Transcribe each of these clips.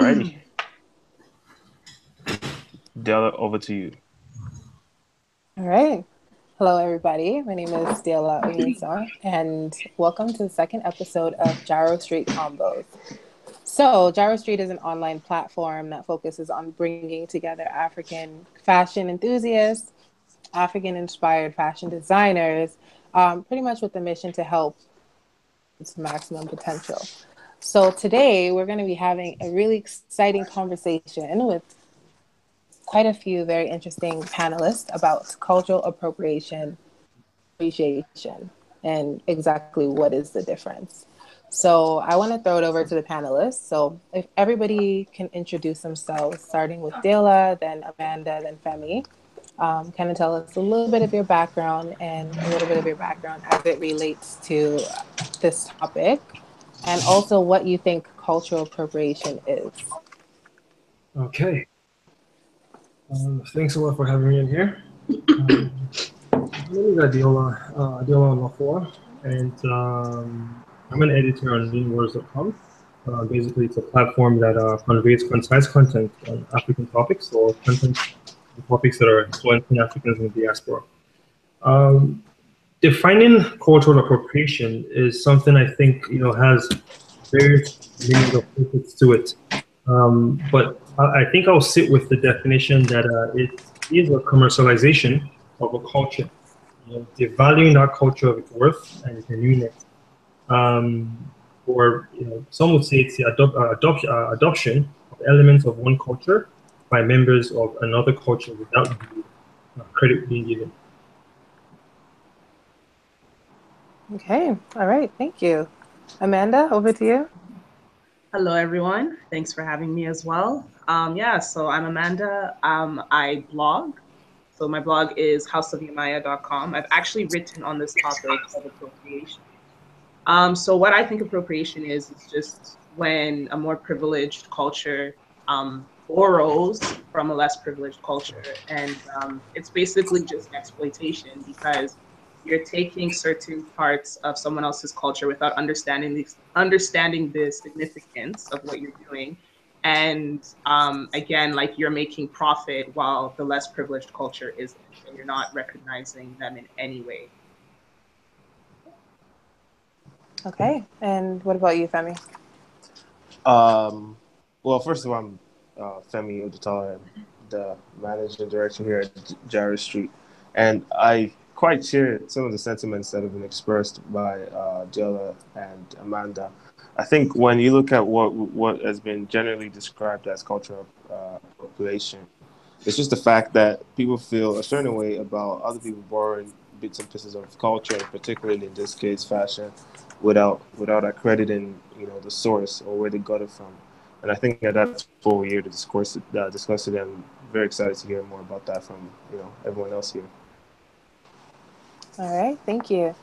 Alrighty. Della, over to you. All right. Hello, everybody. My name is Dela Oyinsa, and welcome to the second episode of Jaro Street Convos. So, Jaro Street is an online platform that focuses on bringing together African fashion enthusiasts, African inspired fashion designers, pretty much with the mission to help its maximum potential. So, today we're going to be having a really exciting conversation with quite a few very interesting panelists about cultural appropriation, appreciation, and exactly what is the difference. So I want to throw it over to the panelists. So if everybody can introduce themselves, starting with Dela, then Amanda, then Femi, kind of tell us a little bit of your background and a little bit of your background as it relates to this topic, and also what you think cultural appropriation is. Okay. Thanks a lot for having me in here. My name is Adiola Onofua, and I'm an editor on meanwords.com. Basically, it's a platform that conveys concise content on African topics or content on topics that are influencing Africans in the diaspora. Um, Defining cultural appropriation is something I think has various meanings of purpose to it. But I think I'll sit with the definition that it is a commercialization of a culture, devaluing that culture of its worth and its genuineness. Um, or some would say it's the adoption of elements of one culture by members of another culture without due credit being given. Okay. All right. Thank you. Amanda, over to you. Hello, everyone. Thanks for having me as well. So I'm Amanda. I blog. So my blog is houseofyamaya.com. I've actually written on this topic of appropriation. So what I think appropriation is just when a more privileged culture borrows from a less privileged culture. And it's basically just exploitation because you're taking certain parts of someone else's culture without understanding the significance of what you're doing. And again, like you're making profit while the less privileged culture isn't, and you're not recognizing them in any way. Okay. And what about you, Femi? Well, first of all, I'm Femi Odutala. I'm the managing director here at Jaro Street. And I quite share some of the sentiments that have been expressed by Della and Amanda. I think when you look at what has been generally described as cultural appropriation, it's just the fact that people feel a certain way about other people borrowing bits and pieces of culture, particularly in this case, fashion, without accrediting the source or where they got it from. And I think that's what we're here to discuss it. And I'm very excited to hear more about that from everyone else here. All right. Thank you.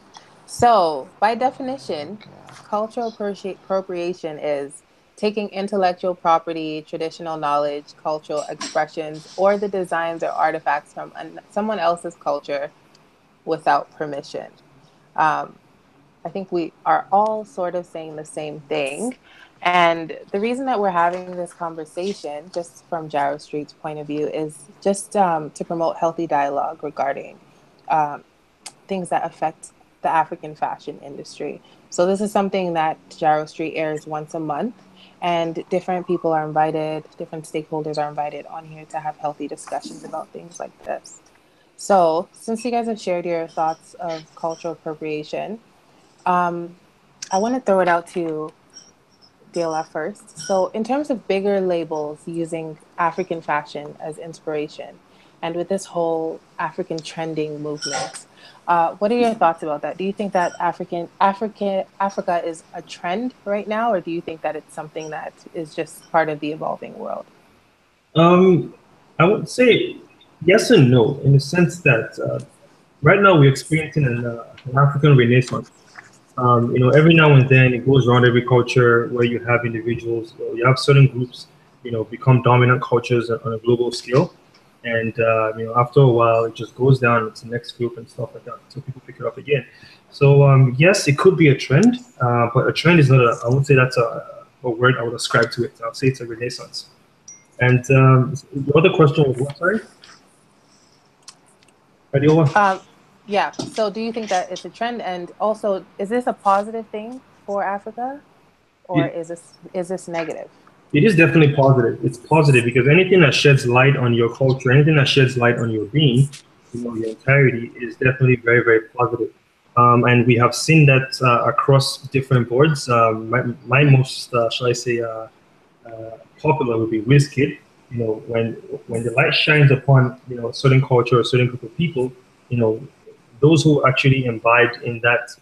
So, by definition, cultural appropriation is taking intellectual property, traditional knowledge, cultural expressions, or the designs or artifacts from someone else's culture without permission. Um, I think we are all sort of saying the same thing. And the reason that we're having this conversation, just from Jaro Street's point of view, is just to promote healthy dialogue regarding um, things that affect the African fashion industry. So this is something that Jaro Street airs once a month, and different people are invited, different stakeholders are invited on here to have healthy discussions about things like this. So since you guys have shared your thoughts of cultural appropriation, um, I want to throw it out to Dela first. So, in terms of bigger labels using African fashion as inspiration, and with this whole African trending movement, what are your thoughts about that? Do you think that Africa is a trend right now, or do you think that it's something that is just part of the evolving world? Um, I would say yes and no, in the sense that right now we're experiencing an African renaissance. Every now and then it goes around every culture where you have individuals, or you have certain groups, become dominant cultures on a global scale. And after a while, it just goes down to the next group and stuff like that. So people pick it up again. So yes, it could be a trend, but a trend is not a. I would say that's a word I would ascribe to it. I'll say it's a renaissance. And the other question was what, sorry? Adiola? Um, yeah. So, do you think that it's a trend? And also, is this a positive thing for Africa, or It, is this negative? it is definitely positive. It's positive because anything that sheds light on your culture, anything that sheds light on your being, your entirety, is definitely very, very positive. And we have seen that across different boards. My most, shall I say, popular would be Wizkid. When the light shines upon a certain culture or a certain group of people, you know, those who actually imbibed in that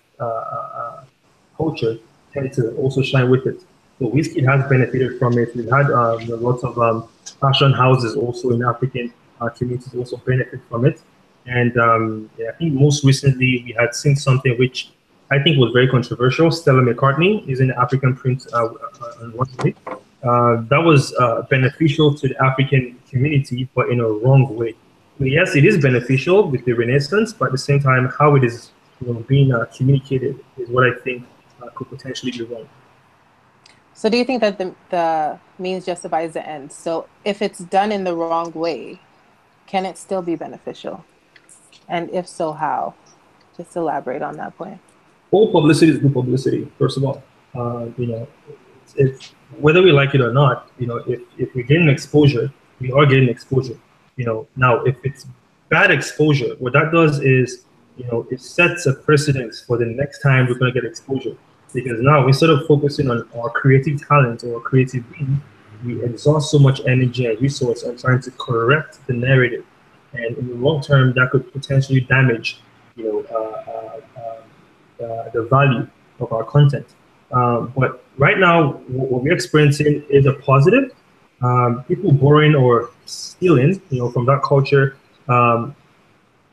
culture tend to also shine with it. So Wizkid has benefited from it. We've had lots of fashion houses also in African communities also benefit from it. And yeah, I think most recently we had seen something which I think was very controversial. Stella McCartney is in the African print on one way. That was beneficial to the African community, but in a wrong way. So yes, it is beneficial with the Renaissance, but at the same time, how it is being communicated is what I think could potentially be wrong. So, do you think that the means justifies the end? So, if it's done in the wrong way, can it still be beneficial? And if so, how? Just elaborate on that point. All publicity is good publicity. First of all, it's whether we like it or not. If we're getting exposure, we are getting exposure. Now if it's bad exposure, what that does is, it sets a precedence for the next time we're going to get exposure. Because now instead of focusing on our creative talent or creative being, we exhaust so much energy and resource on trying to correct the narrative, and in the long term, that could potentially damage, you know, the value of our content. But right now, what we're experiencing is a positive. People borrowing or stealing, from that culture,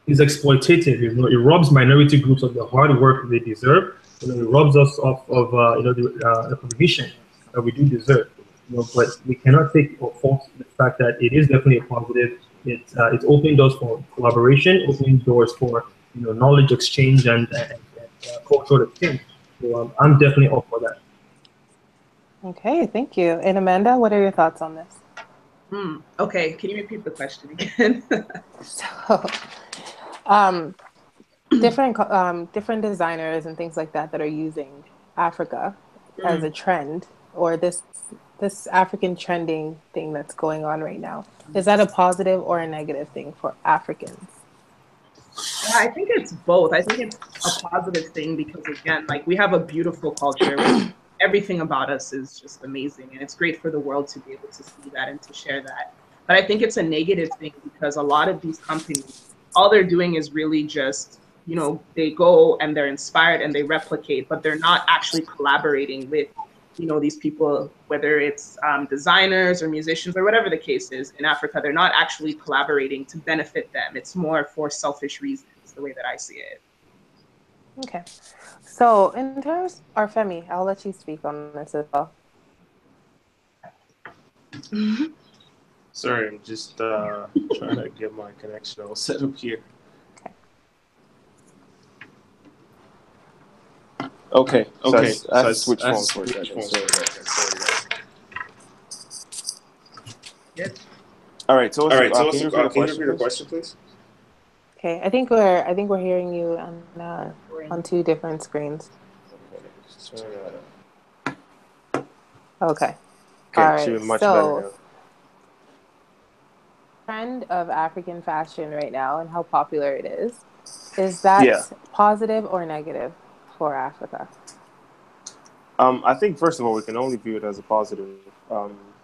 is exploitative. It robs minority groups of the hard work they deserve. It robs us of the recognition that we do deserve. But we cannot take or fault the fact that it is definitely a positive. It's opening doors for collaboration, opening doors for knowledge exchange and cultural exchange. So I'm definitely up for that. Okay, thank you. And Amanda, what are your thoughts on this? Okay, can you repeat the question again? So, different designers and things like that are using Africa as a trend, or this African trending thing that's going on right now. Is that a positive or a negative thing for Africans? I think it's both. I think it's a positive thing because, again, like we have a beautiful culture. Everything about us is just amazing, and it's great for the world to be able to see that and to share that. But I think it's a negative thing because a lot of these companies, all they're doing is really just, they go and they're inspired and they replicate, but they're not actually collaborating with, these people, whether it's designers or musicians or whatever the case is in Africa. They're not actually collaborating to benefit them. It's more for selfish reasons, the way that I see it. Okay. So, in terms, Arfemi, I'll let you speak on this as well. Sorry, I'm just trying to get my connection all set up here. Okay. So I have to switch phones for a second. Sorry. Yes. All right. So, All right. can So, you can you repeat repeat your question, please? Okay, I think we're hearing you on two different screens. Okay. All Okay, right. should be much better So, now. trend of African fashion right now and how popular it is that Yeah. positive or negative for Africa? I think first of all, we can only view it as a positive.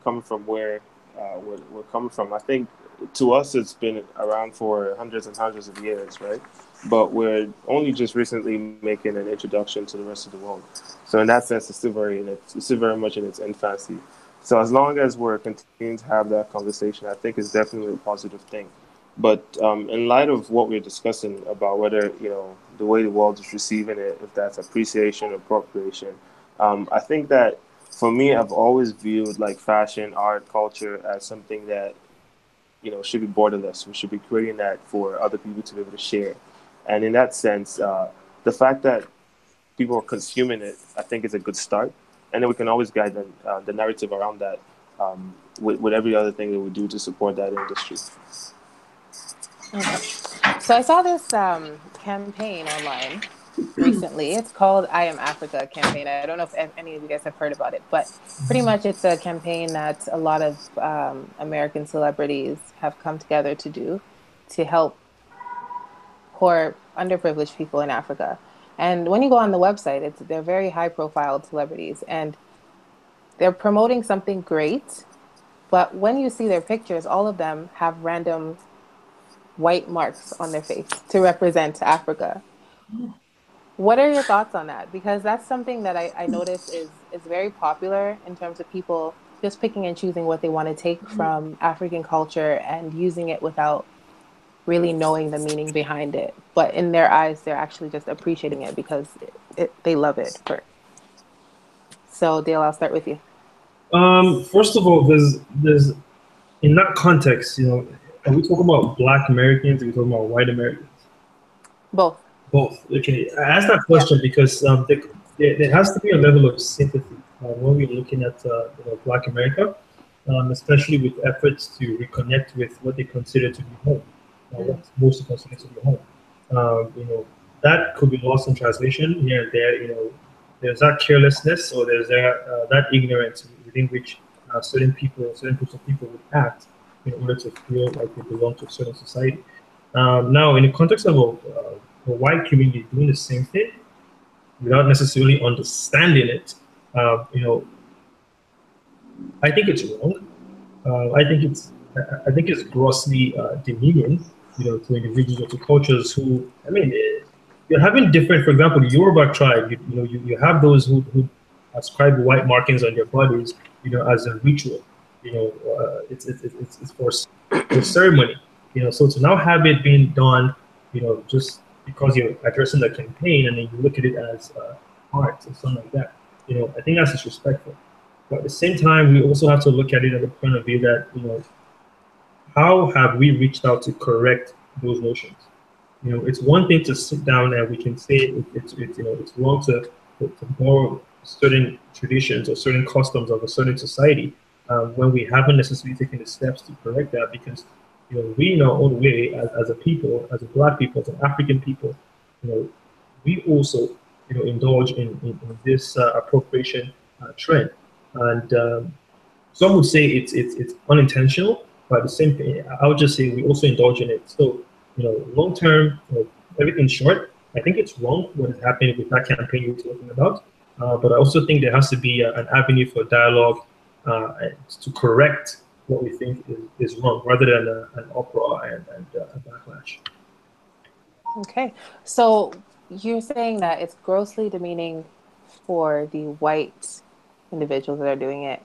Coming from where we're coming from, I think to us it's been around for hundreds and hundreds of years, right? But we're only just recently making an introduction to the rest of the world. So in that sense, it's still very much in its infancy. So as long as we're continuing to have that conversation, I think it's definitely a positive thing. But in light of what we're discussing about whether the way the world is receiving it, if that's appreciation or appropriation, I think that for me, I've always viewed like fashion, art, culture as something that should be borderless. We should be creating that for other people to be able to share. And in that sense, the fact that people are consuming it, I think is a good start. and then we can always guide the narrative around that with every other thing that we do to support that industry. Okay. So I saw this campaign online recently. It's called I Am Africa campaign. I don't know if any of you guys have heard about it, but pretty much it's a campaign that a lot of American celebrities have come together to do to help poor, underprivileged people in Africa. And when you go on the website, they're very high profile celebrities and they're promoting something great. But when you see their pictures, all of them have random white marks on their face to represent Africa. What are your thoughts on that? Because that's something that I notice is very popular in terms of people just picking and choosing what they want to take from African culture and using it without really knowing the meaning behind it. But in their eyes, they're actually just appreciating it because they love it. So, Dale, I'll start with you. First of all, there's in that context, are we talking about Black Americans? Are we talking about white Americans? Both. Both. Okay. I asked that Yeah. question because there has to be a level of sympathy when we're looking at Black America, especially with efforts to reconnect with what they consider to be home, what most consider to be home. That could be lost in translation here and there. There's that carelessness or there's that ignorance within which certain groups of people would act in order to feel like they belong to a certain society. Now, in the context of a white community doing the same thing without necessarily understanding it, I think it's wrong. I think it's grossly demeaning, to individuals or to cultures who, I mean, you're having different. For example, the Yoruba tribe, you have those who ascribe white markings on their bodies, as a ritual. It's for ceremony. So to now have it being done, just because you're addressing the campaign and then you look at it as art or something like that, I think that's disrespectful. But at the same time, we also have to look at it at the point of view that, how have we reached out to correct those notions? It's one thing to sit down and we can say it's wrong to borrow certain traditions or certain customs of a certain society when we haven't necessarily taken the steps to correct that because we in our own way as a people, as a Black people, as an African people, we also indulge in this appropriation trend, and some would say it's unintentional, but at the same thing, I would just say we also indulge in it. So long term, everything short, I think it's wrong what is happening with that campaign you're talking about. But I also think there has to be an avenue for dialogue to correct what we think is wrong, rather than an uproar and a backlash. Okay. So you're saying that it's grossly demeaning for the white individuals that are doing it,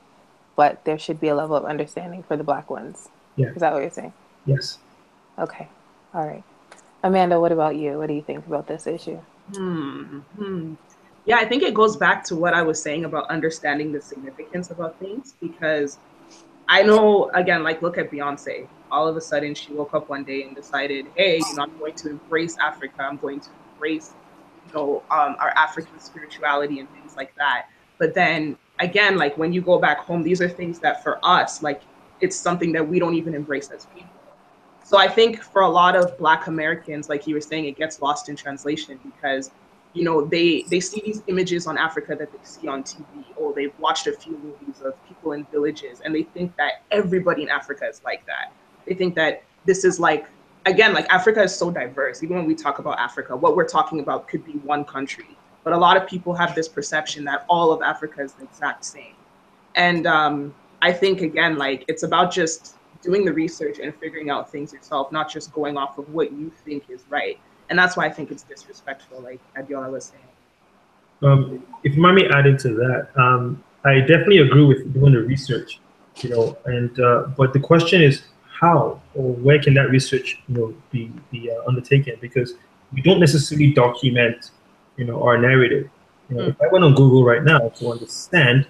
but there should be a level of understanding for the Black ones. Yeah. Is that what you're saying? Yes. Okay. All right. Amanda, what about you? What do you think about this issue? Yeah, I think it goes back to what I was saying about understanding the significance about things, because I know, again, like look at Beyonce. All of a sudden, she woke up one day and decided, hey, I'm going to embrace Africa. I'm going to embrace, our African spirituality and things like that. But then again, like when you go back home, these are things that for us, like it's something that we don't even embrace as people. So I think for a lot of Black Americans, like you were saying, it gets lost in translation because, they see these images on Africa that they see on TV, or they've watched a few movies of people in villages, and they think that everybody in Africa is like that. They think that this is like, again, like Africa is so diverse. Even when we talk about Africa, what we're talking about could be one country. But a lot of people have this perception that all of Africa is the exact same. And I think, again, like it's about just doing the research and figuring out things yourself, not just going off of what you think is right. And that's why I think it's disrespectful, like Adiola was saying. If you mind me adding to that, I definitely agree with doing the research, and but the question is how or where can that research, be undertaken? Because we don't necessarily document, our narrative. If I went on Google right now to understand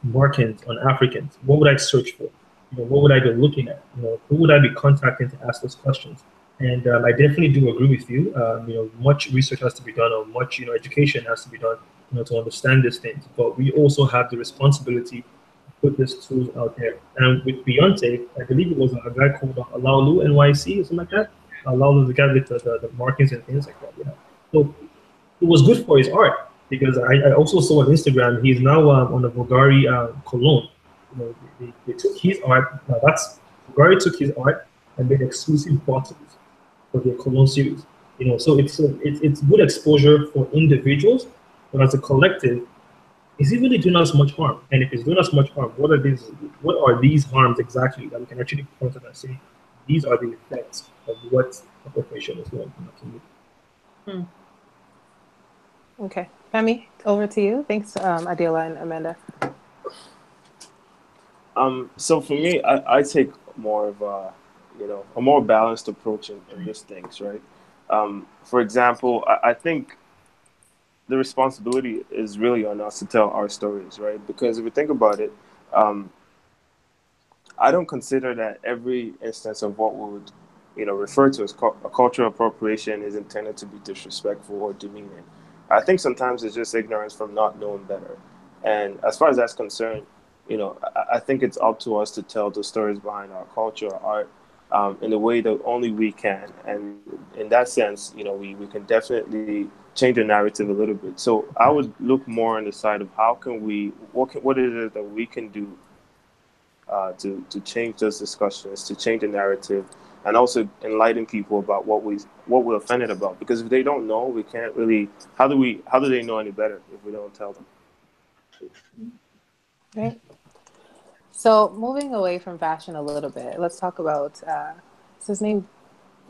markings on Africans, what would I search for? What would I be looking at? Who would I be contacting to ask those questions? And I definitely do agree with you. Much research has to be done, or much education has to be done to understand these things. But we also have the responsibility to put these tools out there. And with Beyonce, I believe it was a guy called Alaolu NYC or something like that. Alaolu, the guy with the markings and things like that. So it was good for his art because I also saw on Instagram he's now on the Bulgari cologne. They took his art. That's Bulgari took his art and made exclusive bottles for their cologne series. So it's good exposure for individuals, but as a collective, is it really doing us much harm? And if it's doing us much harm, what are these harms exactly that we can actually point out and say these are the effects of what appropriation is doing? Hmm. Okay. Femi, over to you. Thanks, Adela and Amanda. So for me, I take more of a more balanced approach in these things, right? For example, I think the responsibility is really on us to tell our stories, right? Because if you think about it, um, I don't consider that every instance of what we would, refer to as a cultural appropriation is intended to be disrespectful or demeaning. I think sometimes it's just ignorance from not knowing better. And as far as that's concerned, I think it's up to us to tell the stories behind our culture, our art, in the way that only we can. And in that sense, we can definitely change the narrative a little bit. So I would look more on the side of how can we, what it is that we can do to change those discussions, to change the narrative, and also enlighten people about what we're offended about. Because if they don't know, we can't really. How do they know any better if we don't tell them? Right. So moving away from fashion a little bit, let's talk about what's his name?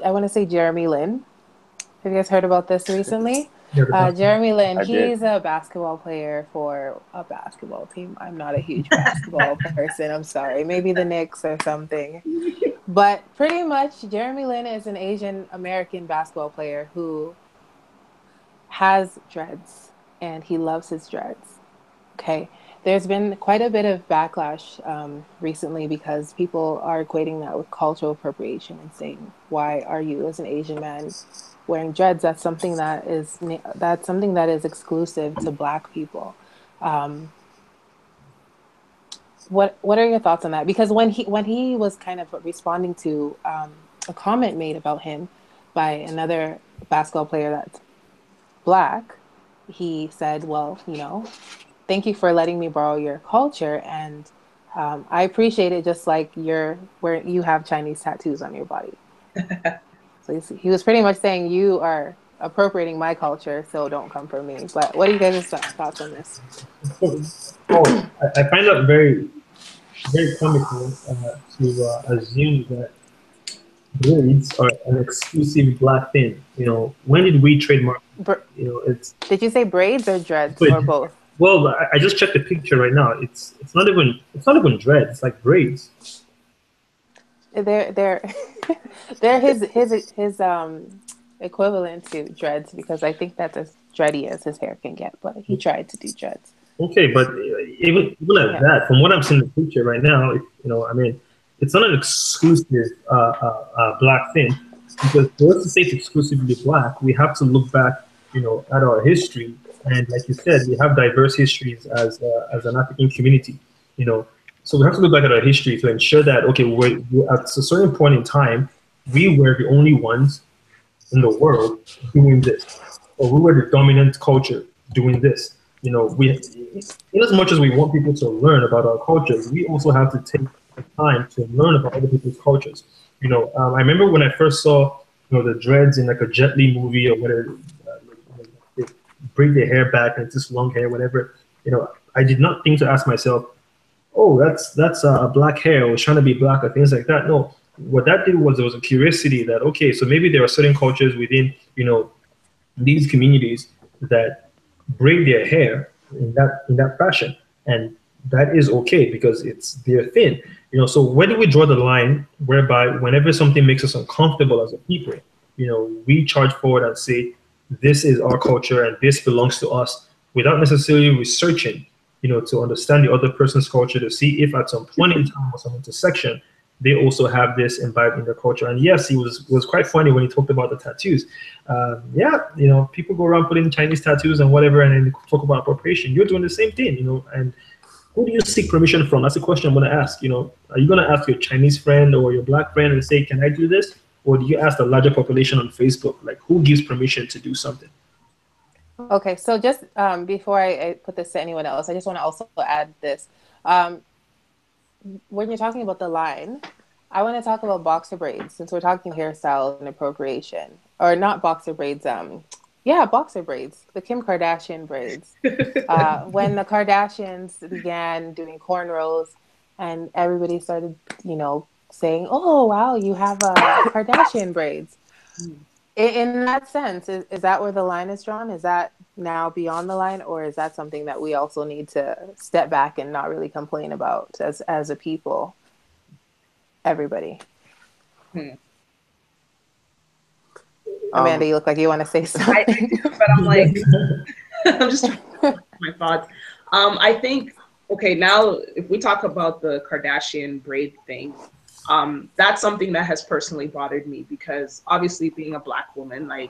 I want to say Jeremy Lin. Have you guys heard about this recently? Jeremy Lin, I did. he's a basketball player for a basketball team. I'm not a huge basketball person. I'm sorry. Maybe the Knicks or something. But pretty much, Jeremy Lin is an Asian American basketball player who has dreads and he loves his dreads. Okay. There's been quite a bit of backlash recently because people are equating that with cultural appropriation and saying, "Why are you, as an Asian man, wearing dreads? That's something that is exclusive to Black people." Um, what are your thoughts on that? Because when he was kind of responding to a comment made about him by another basketball player that's Black, he said, "Well, thank you for letting me borrow your culture, and I appreciate it just like where you have Chinese tattoos on your body." So he was pretty much saying you are appropriating my culture, so don't come for me. But what are you guys' thoughts on this? I find that very, very comical to assume that braids are an exclusive Black thing. When did we trademark? Br- It's Did you say braids or dreads but or both? well, I just checked the picture right now. It's not even dread. It's like braids. They're they're his equivalent to dreads because I think that's as dready as his hair can get. But he tried to do dreads. Okay, but even at Yeah. that, from what I'm seeing in the picture right now, I mean, it's not an exclusive Black thing because for us to say it's exclusively Black, we have to look back, at our history, and like you said, we have diverse histories as an African community, you know, so we have to look back at our history to ensure that okay, we're at a certain point in time, we were the only ones in the world doing this, or we were the dominant culture doing this. In as much as we want people to learn about our cultures, we also have to take the time to learn about other people's cultures. I remember when I first saw, the dreads in like a Jet Li movie or whatever, they braid their hair back and it's just long hair, whatever. I did not think to ask myself, oh, that's a black hair, or trying to be black, or things like that. No, what that did was there was a curiosity that okay, so maybe there are certain cultures within these communities that braid their hair in that fashion, and that is okay because it's their thing. So where do we draw the line whereby whenever something makes us uncomfortable as a people, we charge forward and say this is our culture and this belongs to us without necessarily researching, to understand the other person's culture to see if at some point in time or some intersection they also have this imbibed in their culture. And yes, he was quite funny when he talked about the tattoos. Yeah, you know, people go around putting Chinese tattoos and whatever, and then talk about appropriation. You're doing the same thing, you know. And who do you seek permission from? That's the question I'm going to ask. You know, are you going to ask your Chinese friend or your black friend and say, "Can I do this?" Or do you ask the larger population on Facebook, like, who gives permission to do something? Okay, so just before I put this to anyone else, I just want to also add this. Um, when you're talking about the line, I want to talk about boxer braids since we're talking hairstyles and appropriation, or not boxer braids. Yeah, boxer braids, the Kim Kardashian braids. When the Kardashians began doing cornrows, and everybody started, you know, saying, "Oh, wow, you have Kardashian braids." In that sense, is that where the line is drawn? Is that now beyond the line, or is that something that we also need to step back and not really complain about as a people? Everybody. Hmm. Amanda, you look like you want to say I something. do, but I'm like, I'm just trying to think my thoughts. I think, okay, now if we talk about the Kardashian braid thing, that's something that has personally bothered me because obviously being a Black woman, like,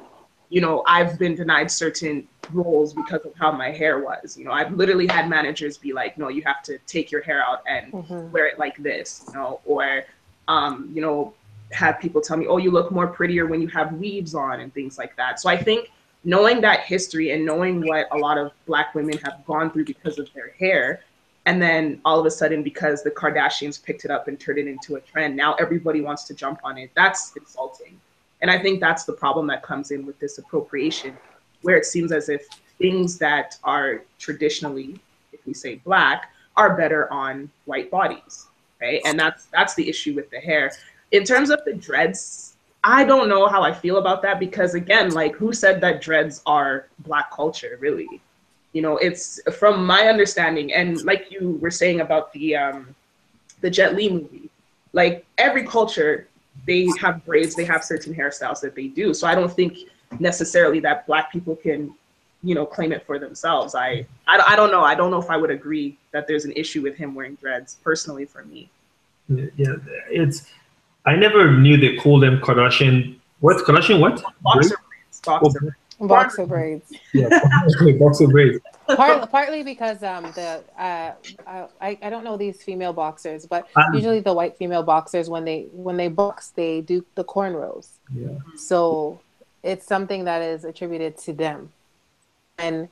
you know, I've been denied certain roles because of how my hair was. You know, I've literally had managers be like, no, you have to take your hair out and wear it like this, you know, or, you know, have people tell me, oh, you look more prettier when you have weaves on and things like that. So I think knowing that history and knowing what a lot of Black women have gone through because of their hair, and then all of a sudden, because the Kardashians picked it up and turned it into a trend, now everybody wants to jump on it. That's insulting. And I think that's the problem that comes in with this appropriation, where it seems as if things that are traditionally, if we say Black, are better on white bodies, right? And that's the issue with the hair. In terms of the dreads, I don't know how I feel about that because again, like who said that dreads are Black culture, really? You know, it's from my understanding, and like you were saying about the Jet Li movie, like every culture, they have braids, they have certain hairstyles that they do. So I don't think necessarily that Black people can, you know, claim it for themselves. I don't know. I don't know if I would agree that there's an issue with him wearing dreads personally for me. Yeah, it's. I never knew they called them Kardashian. What Kardashian? What? Boxer braids. Boxer braids. Boxer braids. Yeah, boxer braids. Partly because I don't know these female boxers, but usually the white female boxers when they box they do the cornrows. Yeah. So it's something that is attributed to them, and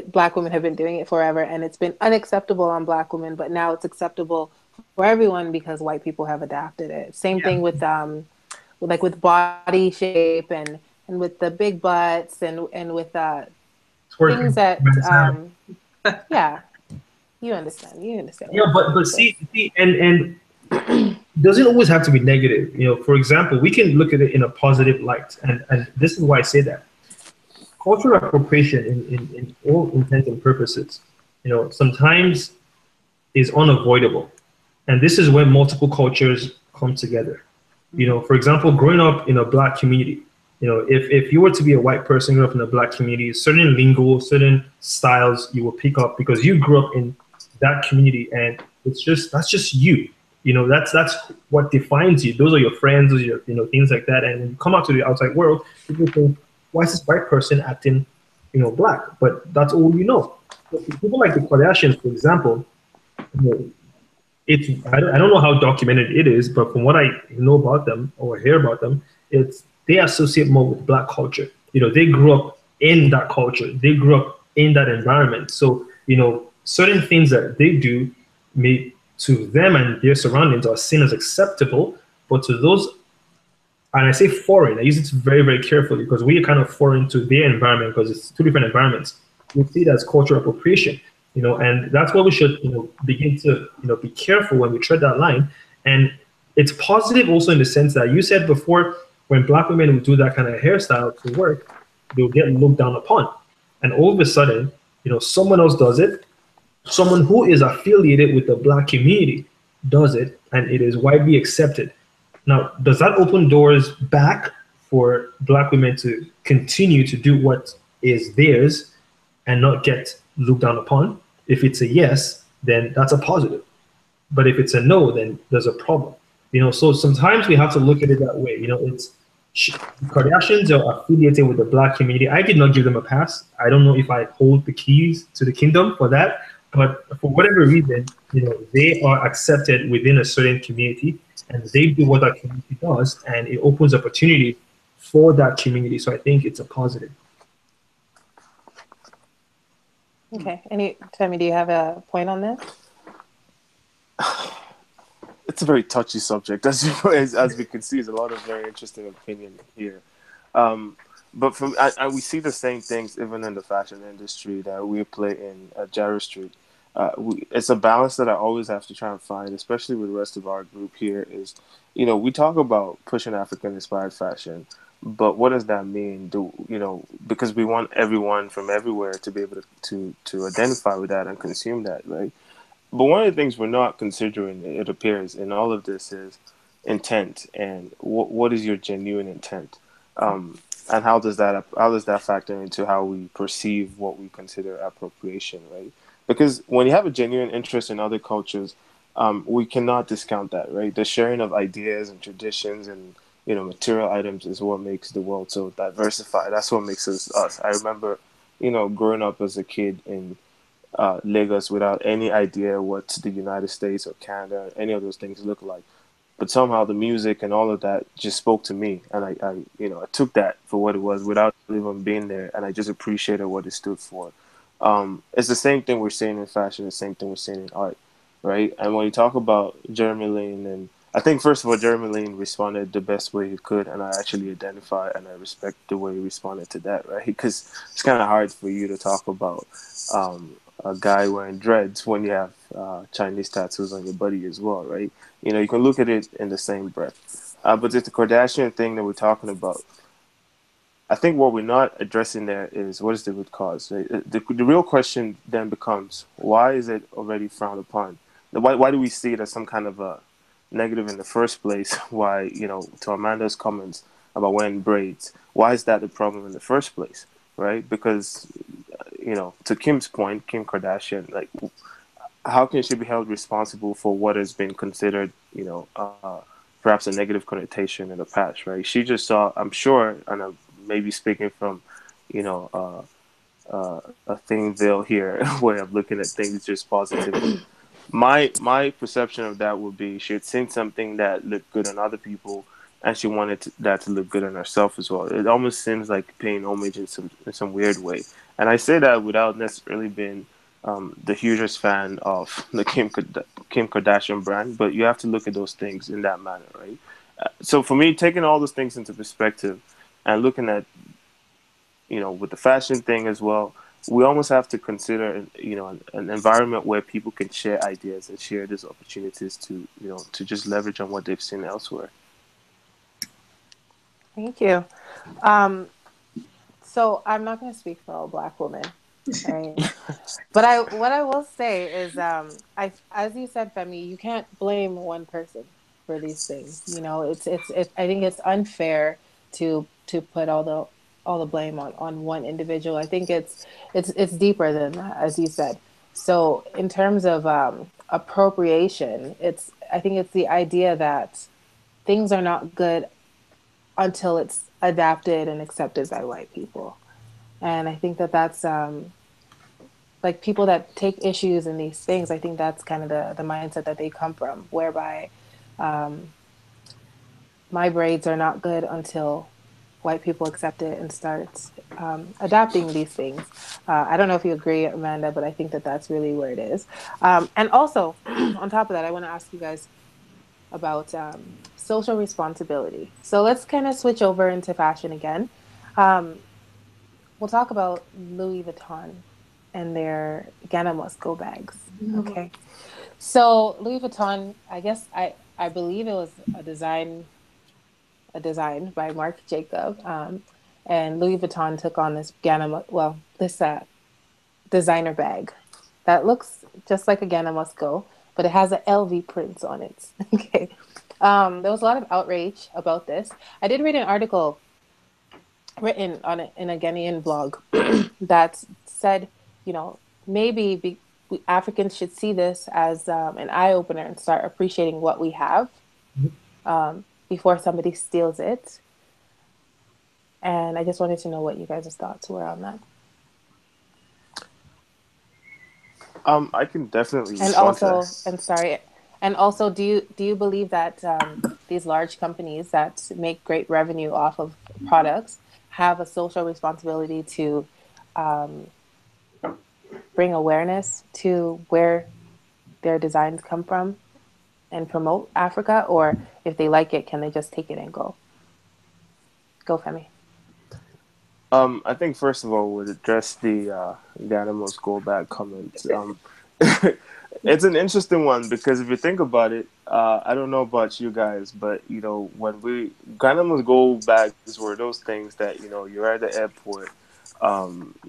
Black women have been doing it forever, and it's been unacceptable on Black women, but now it's acceptable for everyone because white people have adapted it. Same thing with with body shape and with the big butts and with things that yeah, you understand Yeah, but see and doesn't always have to be negative. You know, for example, we can look at it in a positive light, and this is why I say that cultural appropriation in all intents and purposes, you know, sometimes is unavoidable, and this is when multiple cultures come together. You know, for example, growing up in a Black community, you know, if you were to be a white person growing up in a Black community, certain lingo, certain styles you will pick up because you grew up in that community, and that's just you. You know, that's what defines you. Those are your friends, those are your, you know, things like that. And when you come out to the outside world, people think, why is this white person acting, you know, Black? But that's all you know. So people like the Kardashians, for example, you know, I don't know how documented it is, but from what I know about them or hear about them, it's they associate more with Black culture. You know, they grew up in that culture. They grew up in that environment. So, you know, certain things that they do may to them and their surroundings are seen as acceptable, but to those, and I say foreign, I use it very, very carefully because we are kind of foreign to their environment because it's two different environments. We see it as cultural appropriation, you know, and that's why we should, you know, begin to, you know, be careful when we tread that line. And it's positive also in the sense that you said before, when Black women would do that kind of hairstyle to work, they'll get looked down upon. And all of a sudden, you know, someone else does it, someone who is affiliated with the Black community does it, and it is widely accepted. Now, does that open doors back for Black women to continue to do what is theirs and not get looked down upon? If it's a yes, then that's a positive. But if it's a no, then there's a problem. So sometimes we have to look at it that way. It's Kardashians are affiliated with the black community. I did not give them a pass. I don't know if I hold the keys to the kingdom for that, but for whatever reason, they are accepted within a certain community, and they do what that community does, and it opens opportunity for that community. So I think it's a positive. Okay. Tammy, do you have a point on this? It's a very touchy subject, as we can see. There's a lot of very interesting opinion here. Um, but we see the same things even in the fashion industry that we play in Jaro Street. It's a balance that I always have to try and find, especially with the rest of our group here. Is we talk about pushing African inspired fashion, but what does that mean? Because we want everyone from everywhere to be able to identify with that and consume that, right? But one of the things we're not considering, it appears, in all of this is intent and what is your genuine intent, and how does that factor into how we perceive what we consider appropriation, right? Because when you have a genuine interest in other cultures, we cannot discount that, right? The sharing of ideas and traditions and material items is what makes the world so diversified. That's what makes us us. I remember, growing up as a kid in Lagos without any idea what the United States or Canada, any of those things look like. But somehow the music and all of that just spoke to me, and I took that for what it was without even being there, and I just appreciated what it stood for. It's the same thing we're seeing in fashion, the same thing we're seeing in art, right? And when you talk about Jeremy Lin, and I think first of all, Jeremy Lin responded the best way he could, and I actually identify and I respect the way he responded to that, right? Because it's kind of hard for you to talk about a guy wearing dreads when you have Chinese tattoos on your body as well, right? You can look at it in the same breath. But it's the Kardashian thing that we're talking about. I think what we're not addressing there is what is the root cause. Right? The real question then becomes, why is it already frowned upon? Why do we see it as some kind of a negative in the first place? Why, to Amanda's comments about wearing braids, why is that the problem in the first place? Right? Because, to Kim's point, Kim Kardashian, like, how can she be held responsible for what has been considered, perhaps a negative connotation in the past, right? She just saw, I'm sure, and I'm maybe speaking from, a thin veil here, way of looking at things just positively. My perception of that would be she had seen something that looked good on other people, and she wanted that to look good on herself as well. It almost seems like paying homage in some weird way, and I say that without necessarily being the hugest fan of the Kim Kardashian brand, but you have to look at those things in that manner, right? So for me, taking all those things into perspective and looking at, with the fashion thing as well, we almost have to consider, an environment where people can share ideas and share these opportunities to just leverage on what they've seen elsewhere. Thank you. Um, so I'm not going to speak for all Black women, right? But what I will say is, as you said, Femi, you can't blame one person for these things. I think it's unfair to put all the blame on one individual. I think it's deeper than that, as you said. So in terms of appropriation, I think it's the idea that things are not good until it's adapted and accepted by white people. And I think that's like people that take issues in these things. I think that's kind of the mindset that they come from, whereby um, my braids are not good until white people accept it and start adapting these things. I don't know if you agree, Amanda, but I think that's really where it is. And also, on top of that, I want to ask you guys about social responsibility. So let's kind of switch over into fashion again. Um, we'll talk about Louis Vuitton and their Ghana Must Go bags. Okay. So Louis Vuitton, I guess I believe it was a design by Marc Jacob. And Louis Vuitton took on this designer bag that looks just like a Ghana Must Go, but it has an LV print on it. Okay. There was a lot of outrage about this. I did read an article written on it in a Ghanaian blog that said, maybe Africans should see this as an eye opener and start appreciating what we have before somebody steals it. And I just wanted to know what you guys' thoughts were on that. I can definitely And respond to also, that. and sorry, and also, do you believe that these large companies that make great revenue off of products have a social responsibility to um, bring awareness to where their designs come from and promote Africa, or if they like it, can they just take it and go? Go, Femi. I think first of all, would address the animals go back comment. It's an interesting one because if you think about it, I don't know about you guys, but you know when we animals go bags were those things that you know you're at the airport,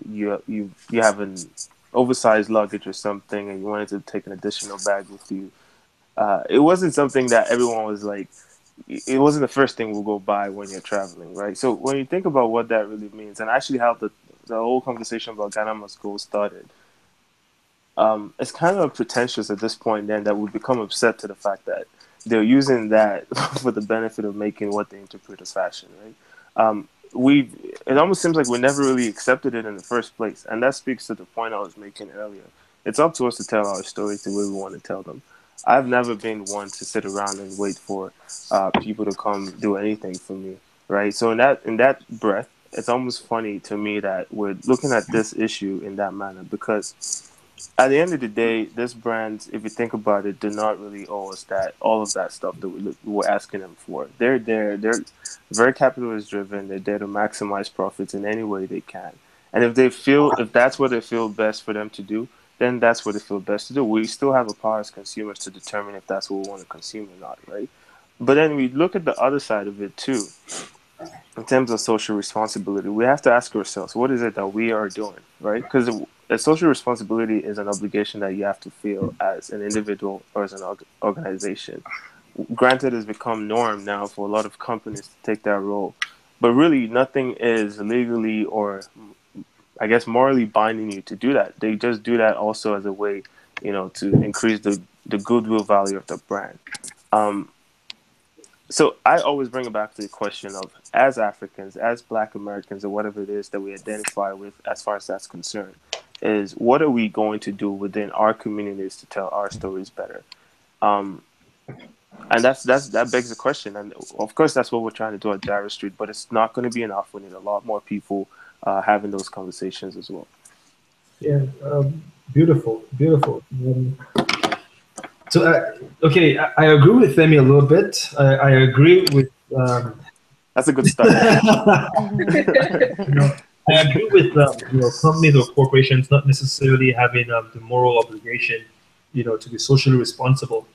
you have an oversized luggage or something, and you wanted to take an additional bag with you. It wasn't something that everyone was like it wasn't the first thing we'll go buy when you're traveling, right? So when you think about what that really means, and actually how the whole conversation about Ghana must go started, it's kind of pretentious at this point then that we become upset to the fact that they're using that for the benefit of making what they interpret as fashion, right? We it almost seems like we never really accepted it in the first place, and that speaks to the point I was making earlier. It's up to us to tell our stories the way we want to tell them. I've never been one to sit around and wait for people to come do anything for me, right? So in that breath, it's almost funny to me that we're looking at this issue in that manner because at the end of the day, this brand, if you think about it, do not really owe us that all of that stuff that we're asking them for. They're there. They're very capitalist driven. They're there to maximize profits in any way they can. And if that's what they feel best for them to do, then that's what they feel best to do. We still have a power as consumers to determine if that's what we want to consume or not, right? But then we look at the other side of it too in terms of social responsibility, we have to ask ourselves, what is it that we are doing, right? Because a social responsibility is an obligation that you have to feel as an individual or as an organization. Granted, it's become norm now for a lot of companies to take that role, but really nothing is legally or, I guess, morally binding you to do that. They just do that also as a way, to increase the goodwill value of the brand. Um, so I always bring it back to the question of, as Africans, as Black Americans, or whatever it is that we identify with, as far as that's concerned, is what are we going to do within our communities to tell our stories better? Um, and that begs the question. And of course, that's what we're trying to do at Jaro Street. But it's not going to be enough. We need a lot more people having those conversations as well. Yeah, beautiful, beautiful. So, okay, I agree with Femi a little bit. I agree with. That's a good start. I agree with companies or corporations not necessarily having the moral obligation, to be socially responsible.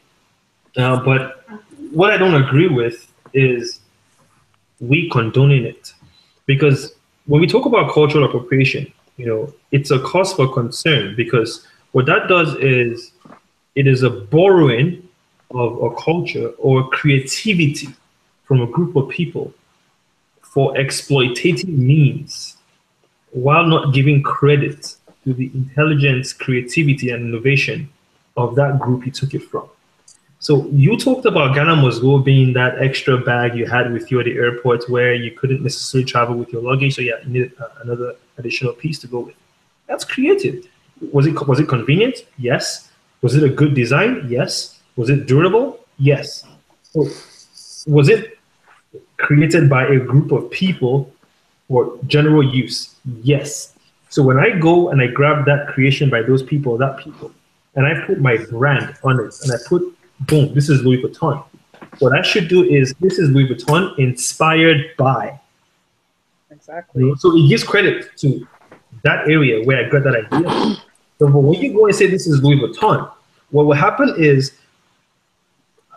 But what I don't agree with is we condoning it, because when we talk about cultural appropriation, it's a cause for concern, because what that does is it is a borrowing of a culture or creativity from a group of people for exploitative means, while not giving credit to the intelligence, creativity, and innovation of that group you took it from. So you talked about Ghana Must Go being that extra bag you had with you at the airport where you couldn't necessarily travel with your luggage, so yeah, you needed another additional piece to go with. That's creative. Was it convenient? Yes. Was it a good design? Yes. Was it durable? Yes. So was it created by a group of people for general use? Yes. So when I go and I grab that creation by those people, and I put my brand on it, and I put, boom, this is Louis Vuitton. What I should do is, this is Louis Vuitton inspired by. Exactly. So it gives credit to that area where I got that idea. So when you go and say this is Louis Vuitton, what will happen is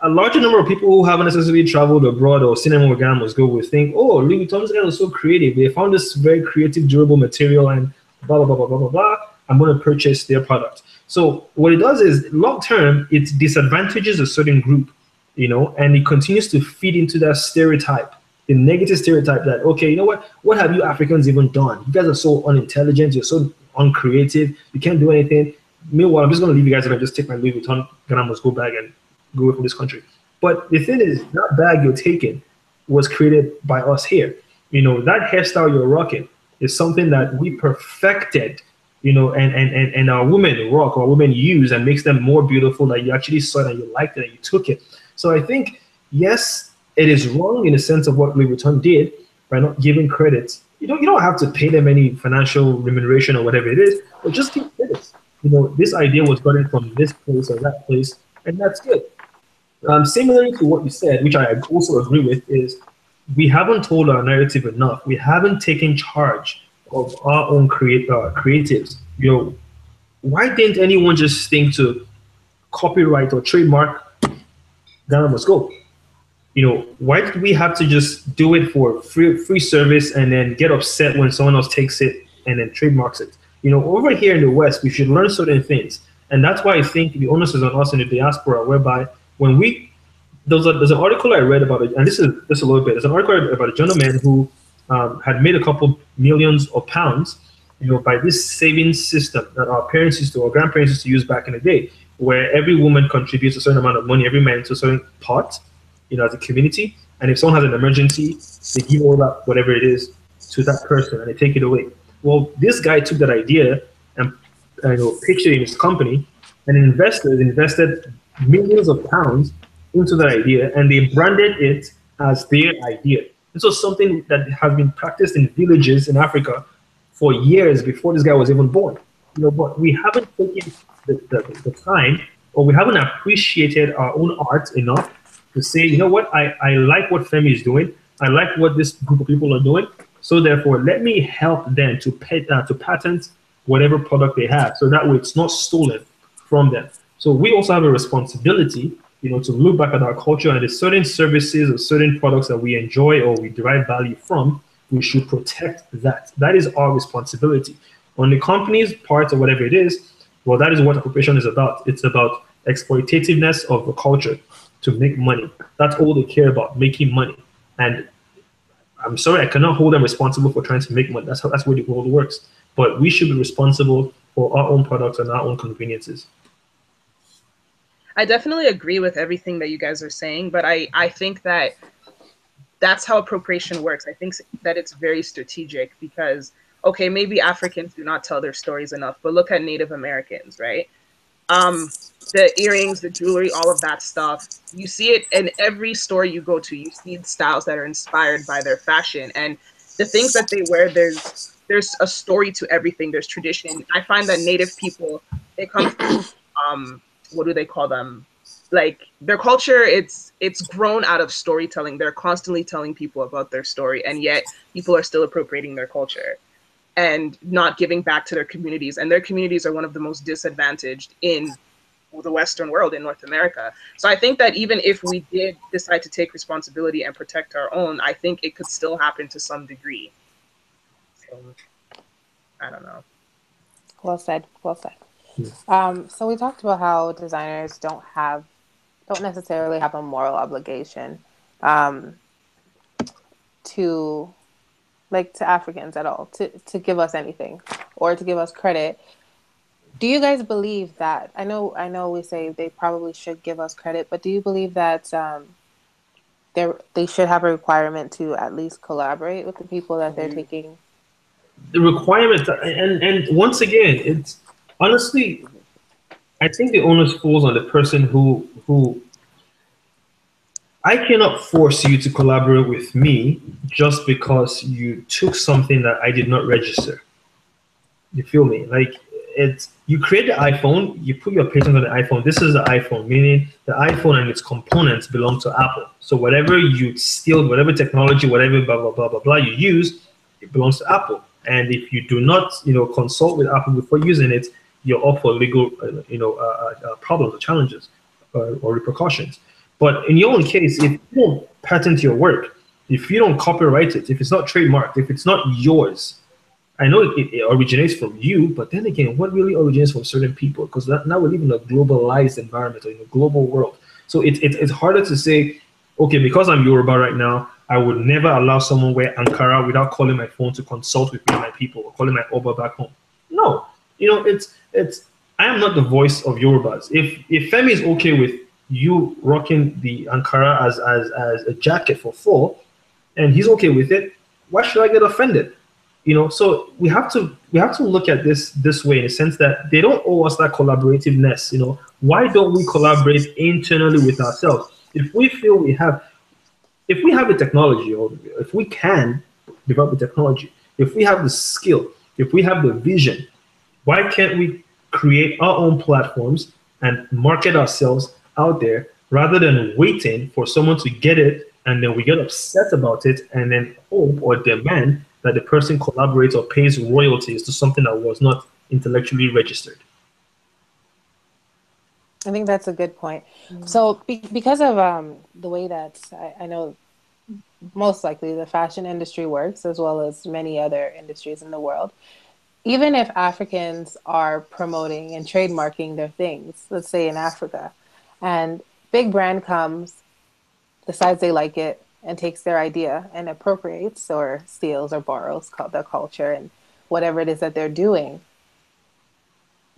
a larger number of people who haven't necessarily traveled abroad or seen anyone with Ghana Must Go will think, oh, Louis Vuitton's guy was so creative. They found this very creative, durable material and blah, blah, blah, blah, blah, blah, blah. I'm going to purchase their product. So what it does is, long term, it disadvantages a certain group, and it continues to feed into that stereotype, the negative stereotype that, okay, you know what have you Africans even done? You guys are so unintelligent, you're so uncreative, you can't do anything. Meanwhile, I'm just going to leave you guys and I just take my Louis Vuitton Ghana must go bag and go away from this country. But the thing is, that bag you're taking was created by us here. That hairstyle you're rocking is something that we perfected, and our women rock, our women use and makes them more beautiful, that you actually saw it and you liked it and you took it. So I think, yes, it is wrong in the sense of what Louis Vuitton did by not giving credit. You don't have to pay them any financial remuneration or whatever it is, but just give credit. This idea was gotten from this place or that place, and that's good. Similarly to what you said, which I also agree with, is we haven't told our narrative enough. We haven't taken charge of our own creatives. Why didn't anyone just think to copyright or trademark Ghana Must Go? Why did we have to just do it for free service and then get upset when someone else takes it and then trademarks it? Over here in the West, we should learn certain things. And that's why I think the onus is on us in the diaspora, whereby when there's an article I read about it, and this is just a little bit. There's an article about a gentleman who had made a couple millions of pounds, by this savings system that our parents used to, or grandparents used to use back in the day, where every woman contributes a certain amount of money every month to a certain pot, as a community. And if someone has an emergency, they give all that, whatever it is, to that person and they take it away. Well, this guy took that idea and pitched it in his company, and investors invested millions of pounds into that idea, and they branded it as their idea. This was something that has been practiced in villages in Africa for years before this guy was even born. But we haven't taken the time, or we haven't appreciated our own art enough to say, what, I like what Femi is doing. I like what this group of people are doing. So therefore, let me help them to patent whatever product they have, so that way it's not stolen from them. So we also have a responsibility, to look back at our culture, and there's certain services or certain products that we enjoy or we derive value from. We should protect that. That is our responsibility. On the company's part or whatever it is, well, that is what appropriation is about. It's about exploitativeness of the culture to make money. That's all they care about, making money. And I'm sorry, I cannot hold them responsible for trying to make money. That's where the world works. But we should be responsible for our own products and our own conveniences. I definitely agree with everything that you guys are saying, but I think that that's how appropriation works. I think that it's very strategic because, okay, maybe Africans do not tell their stories enough, but look at Native Americans, right? The earrings, the jewelry, all of that stuff. You see it in every store you go to. You see styles that are inspired by their fashion, and the things that they wear. There's a story to everything. There's tradition. I find that Native people, they come from what do they call them? Like their culture, it's grown out of storytelling. They're constantly telling people about their story, and yet people are still appropriating their culture and not giving back to their communities. And their communities are one of the most disadvantaged in the Western world, in North America. So I think that even if we did decide to take responsibility and protect our own, I think it could still happen to some degree. So, I don't know. Well said. Well said. So we talked about how designers don't necessarily have a moral obligation to Africans at all to give us anything or to give us credit. Do you guys believe that? I know we say they probably should give us credit, but do you believe that they should have a requirement to at least collaborate with the people that they're taking? The requirement, and once again, it's honestly, I think the onus falls on the person who I cannot force you to collaborate with me just because you took something that I did not register. You feel me? Like you create the iPhone, you put your patent on the iPhone. This is the iPhone, meaning the iPhone and its components belong to Apple. So whatever you steal, whatever technology, whatever blah blah blah blah blah you use, it belongs to Apple. And if you do not, consult with Apple before using it, you're up for legal, problems or challenges or repercussions. But in your own case, if you don't patent your work, if you don't copyright it, if it's not trademarked, if it's not yours, I know it originates from you, but then again, what really originates from certain people? Because now we live in a globalized environment or in a global world. So it's harder to say, okay, because I'm Yoruba right now, I would never allow someone wear Ankara without calling my phone to consult with me and my people or calling my Oba back home. No, it's I am not the voice of Yorubas. If Femi is okay with you rocking the Ankara as a jacket for fall, and he's okay with it, why should I get offended? So we have to look at this way, in the sense that they don't owe us that collaborativeness. Why don't we collaborate internally with ourselves? If we have the technology, or if we can develop the technology, if we have the skill, if we have the vision, why can't we create our own platforms and market ourselves out there, rather than waiting for someone to get it and then we get upset about it and then hope or demand that the person collaborates or pays royalties to something that was not intellectually registered? I think that's a good point. So because of the way that I know most likely the fashion industry works, as well as many other industries in the world, even if Africans are promoting and trademarking their things, let's say in Africa, and big brand comes, decides they like it, and takes their idea and appropriates or steals or borrows the culture and whatever it is that they're doing,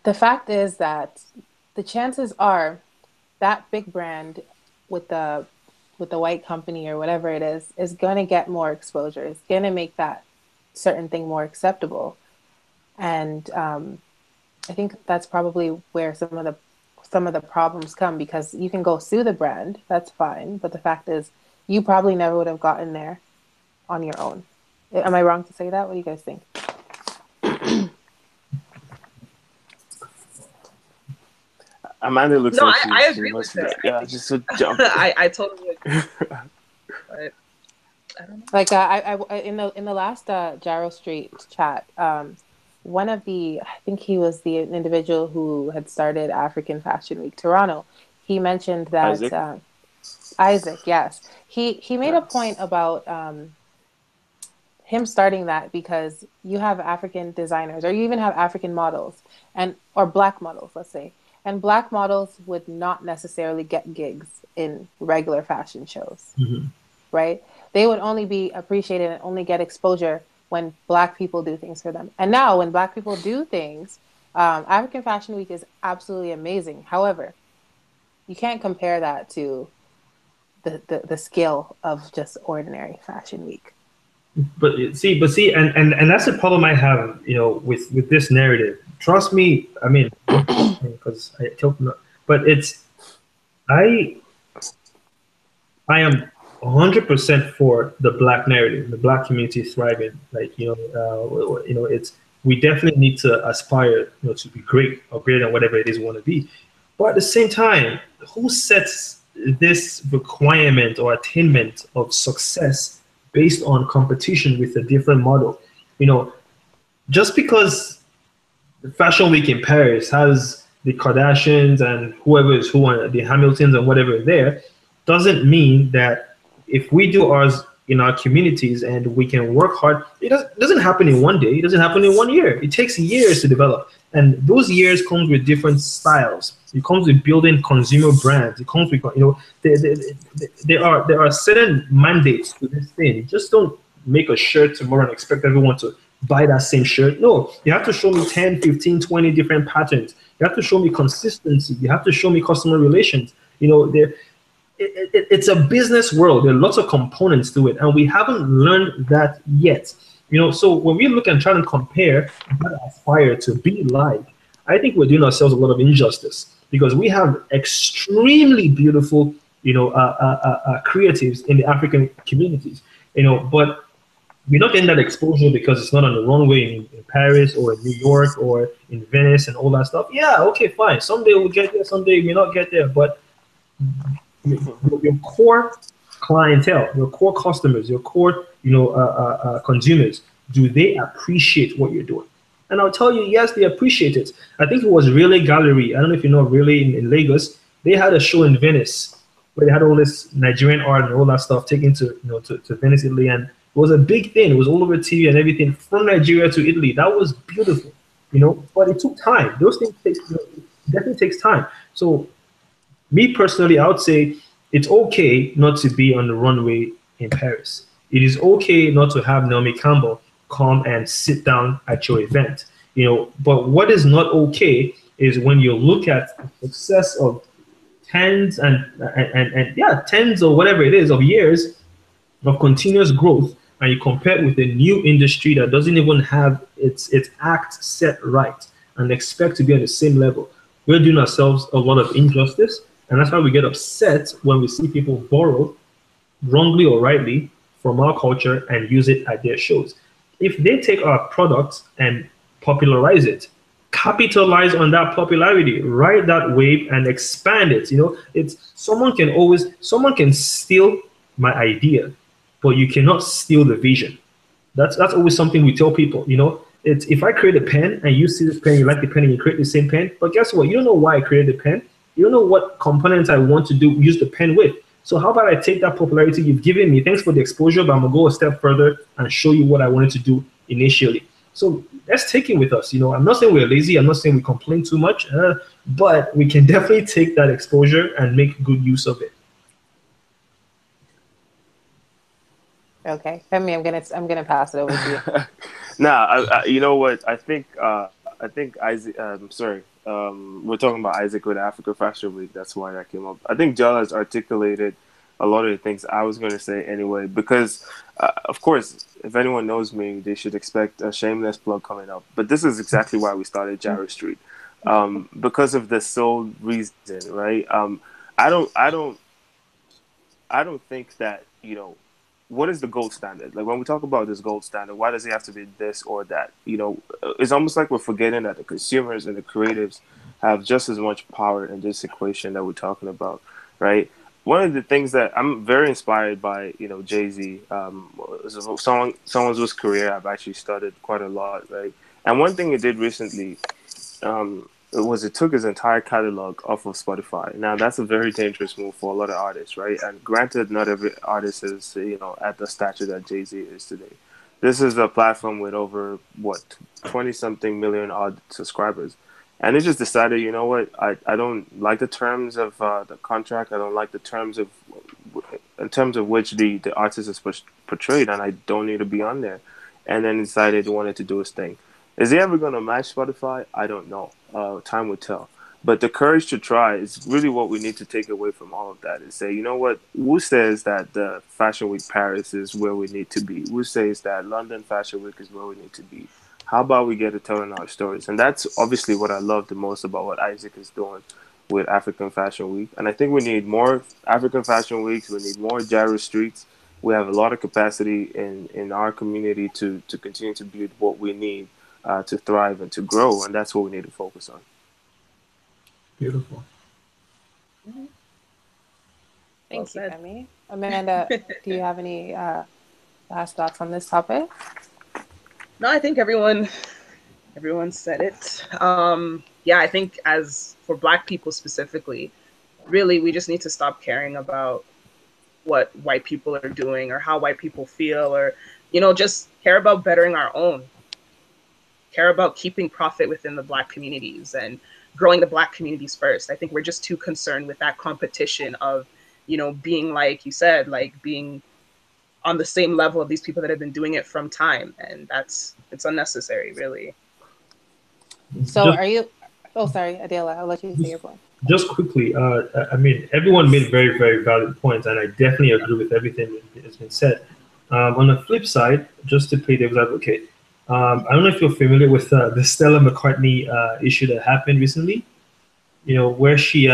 the fact is that the chances are that big brand with the white company or whatever it is going to get more exposure. It's going to make that certain thing more acceptable. And I think that's probably where some of the problems come, because you can go sue the brand, that's fine, but the fact is you probably never would have gotten there on your own. Am I wrong to say that? What do you guys think? Amanda looks No, like I she agree wants with to. her. Yeah, just to jump. I totally agree. But I don't know. Like I in the last Jaro Street chat, one of I think he was the individual who had started African Fashion Week Toronto. He mentioned that Isaac. Isaac, yes, he made a Yeah. point about him starting that because you have African designers, or you even have African models, or black models, let's say, and black models would not necessarily get gigs in regular fashion shows, right? They would only be appreciated and only get exposure when black people do things for them. And now when black people do things, African Fashion Week is absolutely amazing. However, you can't compare that to the skill of just ordinary Fashion Week. But see, and that's the problem I have, with this narrative. Trust me, I mean, because I tell them, but I I am 100% for the black narrative, the black community thriving. Like, it's we definitely need to aspire, to be great or greater than whatever it is we want to be. But at the same time, who sets this requirement or attainment of success based on competition with a different model? Just because the Fashion Week in Paris has the Kardashians and whoever is who, and the Hamiltons and whatever there, doesn't mean that if we do ours in our communities and we can work hard, it doesn't happen in one day. It doesn't happen in one year. It takes years to develop. And those years comes with different styles. It comes with building consumer brands. It comes with, there are certain mandates to this thing. You just don't make a shirt tomorrow and expect everyone to buy that same shirt. No, you have to show me 10, 15, 20 different patterns. You have to show me consistency. You have to show me customer relations. It's a business world. There are lots of components to it, and we haven't learned that yet. So when we look and try to compare and aspire to be like, I think we're doing ourselves a lot of injustice, because we have extremely beautiful, creatives in the African communities, but we're not getting that exposure because it's not on the runway in Paris or in New York or in Venice and all that stuff. Yeah, okay, fine. Someday we'll get there, someday we may not get there, but your core clientele, your core customers, your core consumers, do they appreciate what you're doing? And I'll tell you, yes, they appreciate it. I think it was Relay Gallery. I don't know if you know Relay in Lagos. They had a show in Venice where they had all this Nigerian art and all that stuff taken to Venice, Italy, and it was a big thing. It was all over TV and everything, from Nigeria to Italy. That was beautiful, but it took time. Those things definitely takes time. So me personally, I would say it's okay not to be on the runway in Paris. It is okay not to have Naomi Campbell come and sit down at your event. But what is not okay is when you look at the success of tens and yeah, tens or whatever it is of years of continuous growth, and you compare it with a new industry that doesn't even have its act set right and expect to be at the same level, we're doing ourselves a lot of injustice, and that's why we get upset when we see people borrow wrongly or rightly from our culture and use it at their shows. If they take our product and popularize it, capitalize on that popularity, ride that wave and expand it. It's someone can steal my idea, but you cannot steal the vision. That's always something we tell people. It's if I create a pen and you see this pen, you like the pen, and you create the same pen. But guess what? You don't know why I created the pen. You don't know what components I want to use the pen with. So how about I take that popularity you've given me? Thanks for the exposure, but I'm gonna go a step further and show you what I wanted to do initially. So let's take it with us. I'm not saying we're lazy. I'm not saying we complain too much, but we can definitely take that exposure and make good use of it. Okay, Femi, I'm gonna pass it over to you. Nah, you know what? I think Isaac. Sorry. We're talking about Isaac with Africa Fashion Week. That's why that came up. I think Jala has articulated a lot of the things I was going to say anyway. Because, of course, if anyone knows me, they should expect a shameless plug coming up. But this is exactly why we started Jaro Street, because of the sole reason, right? I don't, I don't, I don't think that what is the gold standard? Like when we talk about this gold standard, why does it have to be this or that? It's almost like we're forgetting that the consumers and the creatives have just as much power in this equation that we're talking about, right? One of the things that I'm very inspired by, Jay-Z, someone's career I've actually studied quite a lot, right? And one thing he did recently, it took his entire catalog off of Spotify. Now that's a very dangerous move for a lot of artists, right? And granted, not every artist is at the stature that Jay-Z is today. This is a platform with over 20 something million odd subscribers, and they just decided, you know what, I don't like the terms of the contract. I don't like the terms of in terms of which the artist is portrayed, and I don't need to be on there. And then decided he wanted to do his thing. Is he ever going to match Spotify? I don't know. Time will tell. But the courage to try is really what we need to take away from all of that. Is say, you know what? Who says that the Fashion Week Paris is where we need to be? Who says that London Fashion Week is where we need to be? How about we get to telling our stories? And that's obviously what I love the most about what Isaac is doing with African Fashion Week. And I think we need more African Fashion Weeks. We need more Jaro Streets. We have a lot of capacity in our community to continue to build what we need to thrive and to grow, and that's what we need to focus on. Beautiful. Thank you, Femi. Amanda, do you have any last thoughts on this topic? No, I think everyone said it. Yeah, I think as for Black people specifically, really we just need to stop caring about what white people are doing or how white people feel, or just care about bettering our own. Care about keeping profit within the Black communities and growing the Black communities first. I think we're just too concerned with that competition of, being, like you said, like being on the same level of these people that have been doing it from time. And it's unnecessary, really. So sorry, Adela, I'll let you say your point. Just quickly, I mean, everyone made very, very valid points, and I definitely agree with everything that has been said. On the flip side, just to play devil's advocate, I don't know if you're familiar with the Stella McCartney issue that happened recently. Where she,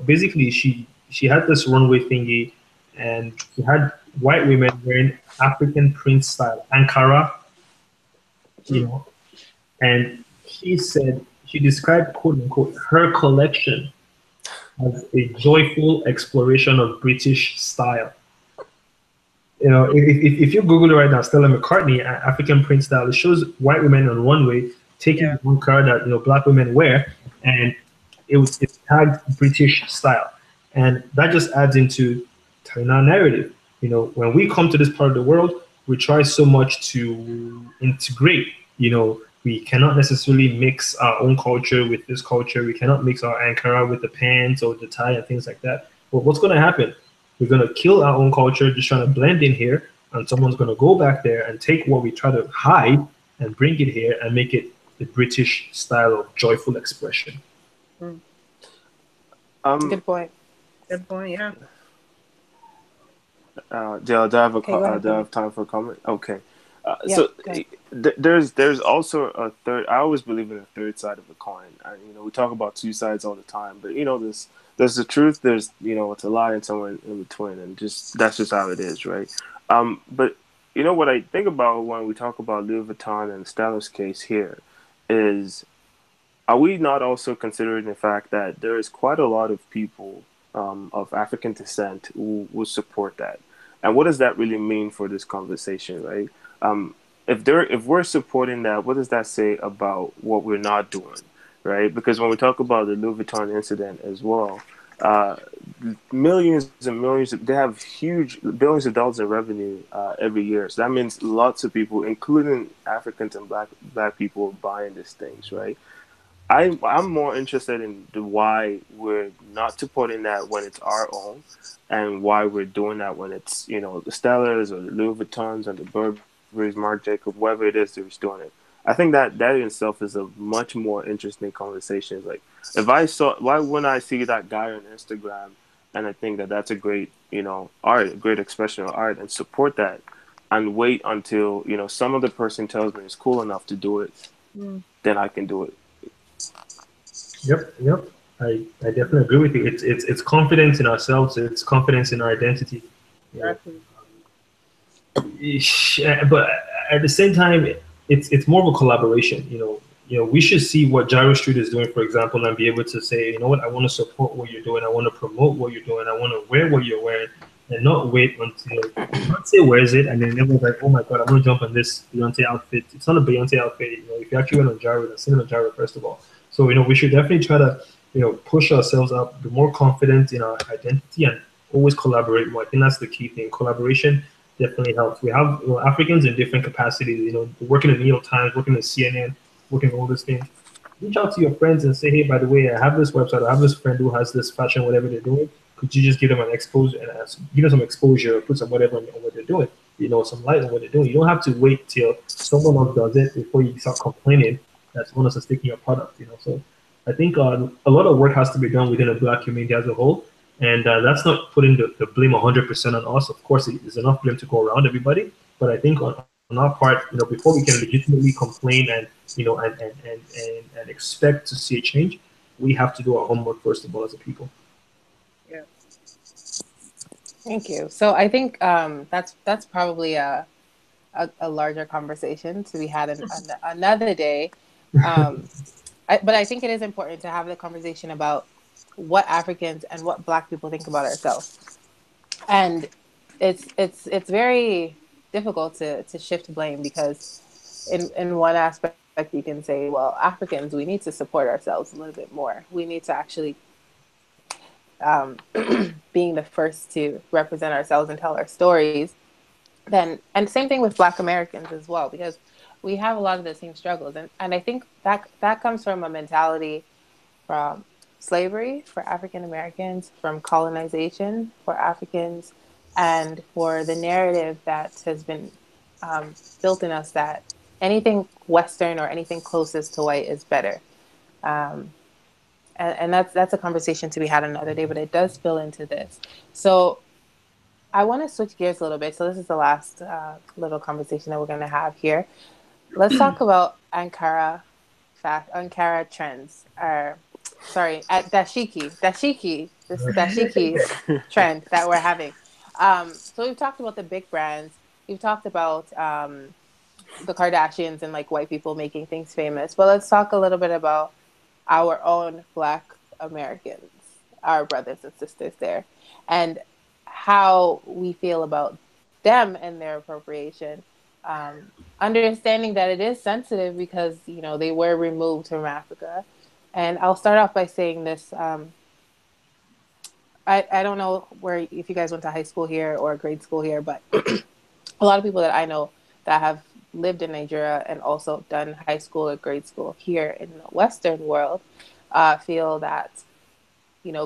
basically she had this runway thingy, and she had white women wearing African print style Ankara, and she described, quote unquote, her collection as a joyful exploration of British style. If you Google it right now, Stella McCartney, African print style, it shows white women on runway taking the Ankara that Black women wear, and it's tagged British style, and that just adds into telling our narrative. When we come to this part of the world, we try so much to integrate. We cannot necessarily mix our own culture with this culture. We cannot mix our Ankara with the pants or the tie and things like that. But what's going to happen? We're going to kill our own culture just trying to blend in here, and someone's going to go back there and take what we try to hide and bring it here and make it the British style of joyful expression. Mm. Um, Good point. Good point. Yeah. do I have Okay, go ahead, do I Femi. have time for a comment? Okay. Yep, go ahead. There's also a third. I always believe in a third side of the coin. We talk about two sides all the time, but there's the truth. There's it's a lie and somewhere in between, and just that's just how it is, right? But what I think about when we talk about Louis Vuitton and the stylist case here is, are we not also considering the fact that there is quite a lot of people of African descent who will support that? And what does that really mean for this conversation, right? Um, if we're supporting that, what does that say about what we're not doing, right? Because when we talk about the Louis Vuitton incident as well, uh, millions and millions, they have huge billions of dollars in revenue every year. So that means lots of people, including Africans and black people, buying these things, right? I'm more interested in the why we're not supporting that when it's our own, and why we're doing that when it's the Stellas or the Louis Vuittons or the Burberry's, Marc Jacob, whoever it is who's doing it. I think that in itself is a much more interesting conversation. Like, if I saw, why wouldn't I see that guy on Instagram and I think that that's a great art, a great expression of art, and support that, and wait until some other person tells me it's cool enough to do it, Mm. then I can do it. Yep. I definitely agree with you. It's confidence in ourselves. It's confidence in our identity. You know, Exactly. but at the same time, it's more of a collaboration. We should see what Gyro Street is doing, for example, and be able to say, you know what, I want to support what you're doing. I want to promote what you're doing. I want to wear what you're wearing, and not wait until Beyonce wears it, and then everyone's like, oh my god, I'm gonna jump on this Beyonce outfit. It's not a Beyonce outfit. If you actually went on Gyro, then send it on Gyro first of all. So we should definitely try to push ourselves up, be more confident in our identity, and always collaborate more. I think that's the key thing. Collaboration definitely helps. We have Africans in different capacities. Working in the New York Times, working in CNN, working in all these things. Reach out to your friends and say, hey, by the way, I have this website. I have this friend who has this fashion, whatever they're doing. Could you just give them an exposure and give them some exposure, put some whatever on what they're doing, some light on what they're doing. You don't have to wait till someone else does it before you start complaining that someone else is taking your product. So I think a lot of work has to be done within the black community as a whole. And that's not putting the blame 100% on us. Of course, there's enough blame to go around everybody. But I think on our part, before we can legitimately complain and and expect to see a change, we have to do our homework first of all as a people. Yeah. Thank you. So I think that's probably a larger conversation to be had another day. Um, but I think it is important to have the conversation about what Africans and what Black people think about ourselves, and it's very difficult to shift blame because in one aspect you can say, well, Africans, we need to support ourselves a little bit more. We need to actually um, being the first to represent ourselves and tell our stories. Then, and same thing with Black Americans as well, because we have a lot of the same struggles, and I think that comes from a mentality from slavery for African Americans, from colonization for Africans, and for the narrative that has been built in us that anything Western or anything closest to white is better. Um, and that's a conversation to be had another day, but it does spill into this. So I want to switch gears a little bit. So this is the last little conversation that we're going to have here. Let's talk about Ankara trends. Sorry, at dashiki, this dashiki trend that we're having. So we've talked about the big brands. We've talked about the Kardashians and like white people making things famous. But let's talk a little bit about our own Black Americans, our brothers and sisters there, and how we feel about them and their appropriation. Understanding that it is sensitive because they were removed from Africa. And I'll start off by saying this. I don't know where if you guys went to high school here or grade school here, but a lot of people that I know that have lived in Nigeria and also done high school or grade school here in the Western world feel that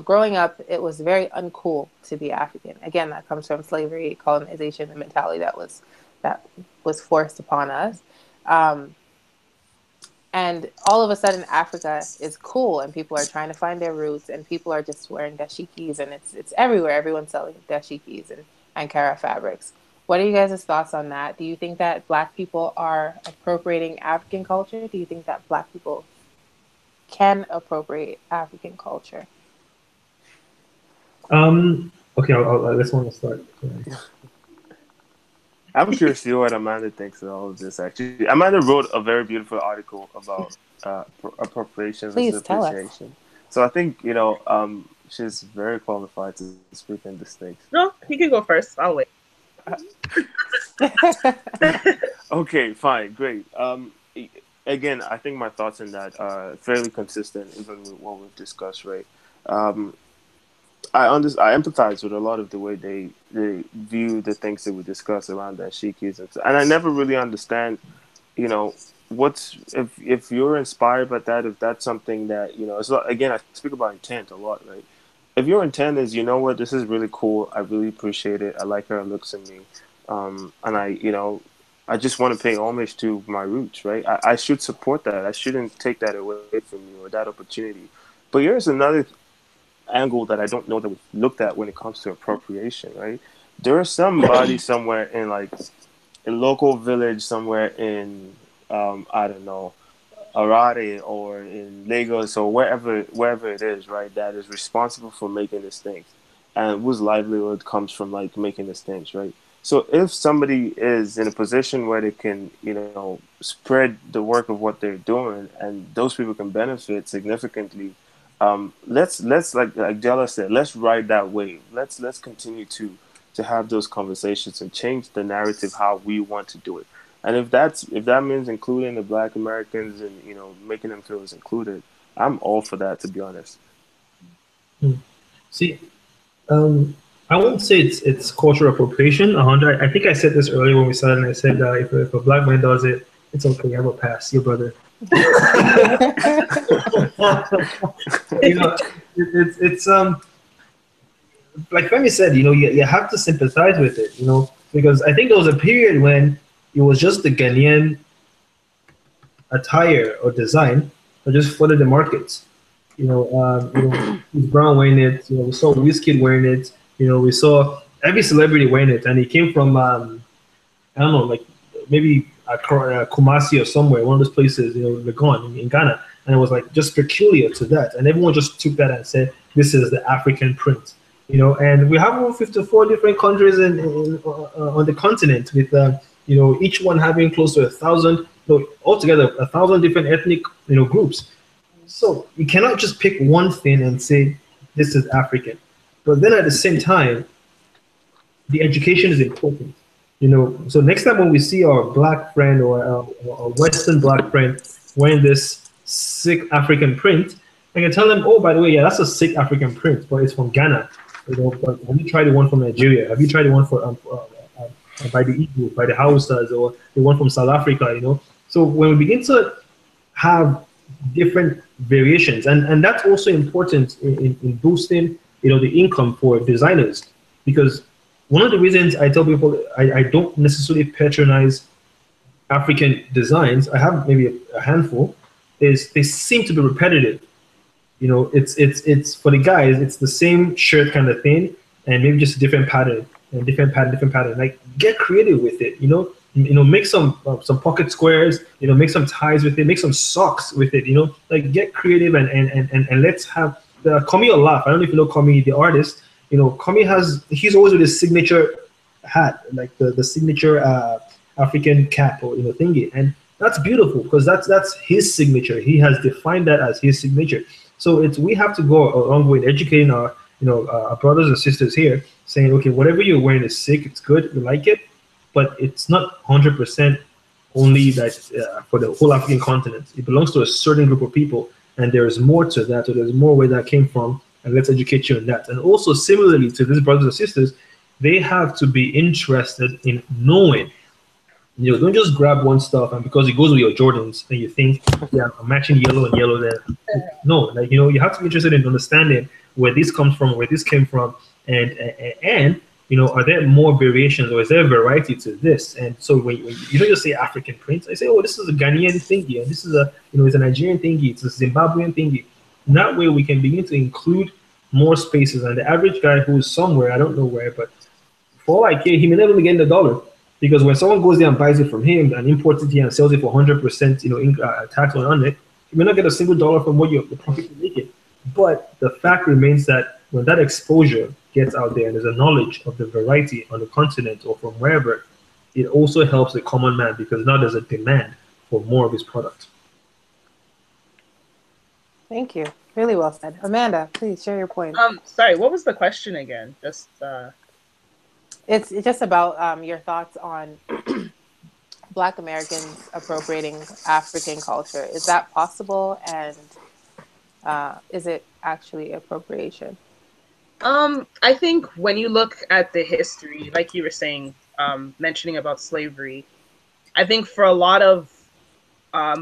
growing up, it was very uncool to be African. Again, that comes from slavery, colonization, the mentality that was forced upon us. Um, And all of a sudden, Africa is cool, and people are trying to find their roots, and people are just wearing dashikis, and it's everywhere. Everyone's selling dashikis and Ankara fabrics. What are you guys' thoughts on that? Do you think that Black people are appropriating African culture? Do you think that Black people can appropriate African culture? Okay, let's want to start. I'm curious to hear what Amanda thinks of all of this. Actually, Amanda wrote a very beautiful article about appropriation versus Please tell us. appreciation. So I think she's very qualified to speak on these things. No, you can go first. I'll wait. Okay, fine, great. Again, I think my thoughts on that are fairly consistent, even with what we've discussed, right? Um, I empathize with a lot of the way they view the things that we discuss around that shikis and I never really understand, you know, what's if you're inspired by that, if that's something that it's not, again, I speak about intent a lot, right? If your intent is, you know what, this is really cool, I really appreciate it, I like how it looks in me, and I just want to pay homage to my roots, right? I should support that. I shouldn't take that away from you or that opportunity. But here's another angle that I don't know that we've looked at when it comes to appropriation, right? There is somebody somewhere in like a local village somewhere in I don't know, Arare or in Lagos or wherever it is, right, that is responsible for making these things and whose livelihood comes from like making these things, right? So if somebody is in a position where they can, spread the work of what they're doing and those people can benefit significantly, let's like Jella said, let's ride that wave. Let's continue to have those conversations and change the narrative how we want to do it. And if that means including the Black Americans and making them feel as included, I'm all for that, to be honest. See, I won't say it's cultural appropriation. 100. I think I said this earlier when we started, and I said if a Black man does it, it's okay. I will pass, your brother. It's like Femi said, you have to sympathize with it, because I think there was a period when it was just the Ghanaian attire or design that just flooded the markets. Brown wearing it. We saw Wizkid wearing it. We saw every celebrity wearing it, and it came from I don't know, like maybe Kumasi or somewhere, one of those places, Legon in Ghana, and it was like just peculiar to that, and everyone just took that and said this is the African print, and we have over 54 different countries on the continent with each one having close to 1,000, altogether 1,000 different ethnic groups. So you cannot just pick one thing and say this is African, but then at the same time, the education is important. So next time when we see our Black friend or a Western Black friend wearing this sick African print, I can tell them, oh, by the way, yeah, that's a sick African print, but it's from Ghana. But have you tried the one from Nigeria? Have you tried the one by the Igbo, by the Hausas, or the one from South Africa? So when we begin to have different variations, and that's also important in boosting, the income for designers, because one of the reasons I tell people I don't necessarily patronize African designs, I have maybe a handful, is they seem to be repetitive. It's for the guys, it's the same shirt kind of thing, and maybe just a different pattern, and different pattern. Like, get creative with it. Make some pocket squares. Make some ties with it. Make some socks with it. Like, get creative and let's have the Komi Olaf. I don't know if you know Komi, the artist. Komi he's always with his signature hat, like the signature African cap or thingy, and that's beautiful because that's his signature. He has defined that as his signature. So we have to go a long way in educating our our brothers and sisters here, saying, okay, whatever you're wearing is sick, it's good, we like it, but it's not 100% only that for the whole African continent. It belongs to a certain group of people, and there's more to that, or there's more where that came from, and let's educate you on that. And also, similarly to these brothers and sisters, they have to be interested in knowing. Don't just grab one stuff and because it goes with your Jordans and you think, yeah, I'm matching yellow and yellow there. No, you have to be interested in understanding where this comes from, where this came from, and Are there more variations or is there a variety to this? And so when you don't just say African print, I say, oh, this is a Ghanaian thingy, and this is it's a Nigerian thingy, it's a Zimbabwean thingy. And that way we can begin to include more spaces. And the average guy who is somewhere, I don't know where, but for all I care, he may never get the dollar. Because when someone goes there and buys it from him and imports it here and sells it for 100%, tax on it, you may not get a single dollar from what the profit you're making. But the fact remains that when that exposure gets out there and there's a knowledge of the variety on the continent or from wherever, it also helps the common man because now there's a demand for more of his product. Thank you. Really well said. Amanda, please share your point. Sorry, what was the question again? Just It's just about your thoughts on Black Americans appropriating African culture. Is that possible? And is it actually appropriation? I think when you look at the history, like you were saying, mentioning about slavery, I think for a lot of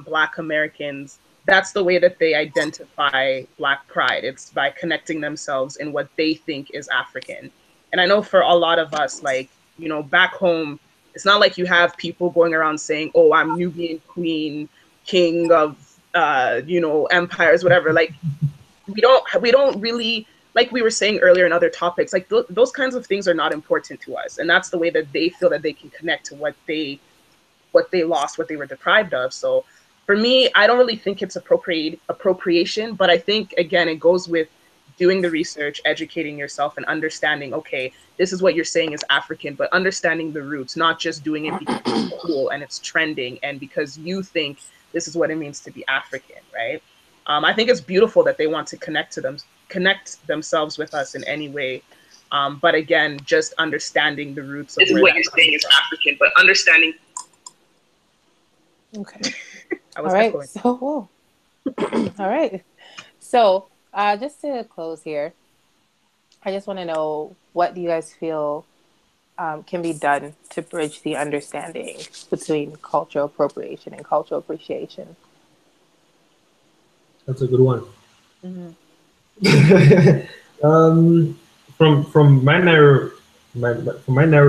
Black Americans, that's the way that they identify Black pride. It's by connecting themselves in what they think is African. And I know for a lot of us, like, back home, it's not like you have people going around saying, oh, I'm Nubian queen, king of, empires, whatever. Like, we don't really, like we were saying earlier in other topics, like those kinds of things are not important to us. And that's the way that they feel that they can connect to what they lost, what they were deprived of. So for me, I don't really think it's appropriation, but I think, again, it goes with doing the research, educating yourself, and understanding, okay, this is what you're saying is African, but understanding the roots, not just doing it because it's cool and it's trending and because you think this is what it means to be African, right? I think it's beautiful that they want to connect themselves with us in any way. But again, just understanding the roots of this is what you're saying is African, but understanding. Okay. All right. So, all right. So, just to close here, I just want to know, what do you guys feel can be done to bridge the understanding between cultural appropriation and cultural appreciation? That's a good one. Mm-hmm. From my narrow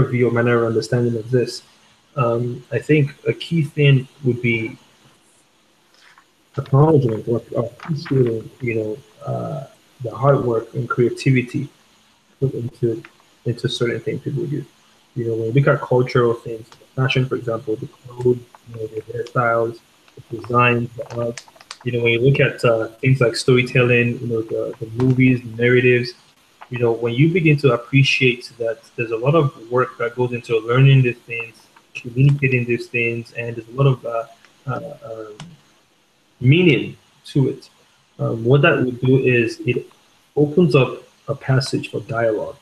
view, my narrow understanding of this, I think a key thing would be acknowledgement or appreciating, the hard work and creativity put into certain things people do. When you look at cultural things, fashion, for example, the clothes, the hairstyles, the designs, the art. When you look at things like storytelling, the movies, the narratives, when you begin to appreciate that there's a lot of work that goes into learning these things, communicating these things, and there's a lot of meaning to it. What that would do is it opens up a passage for dialogue.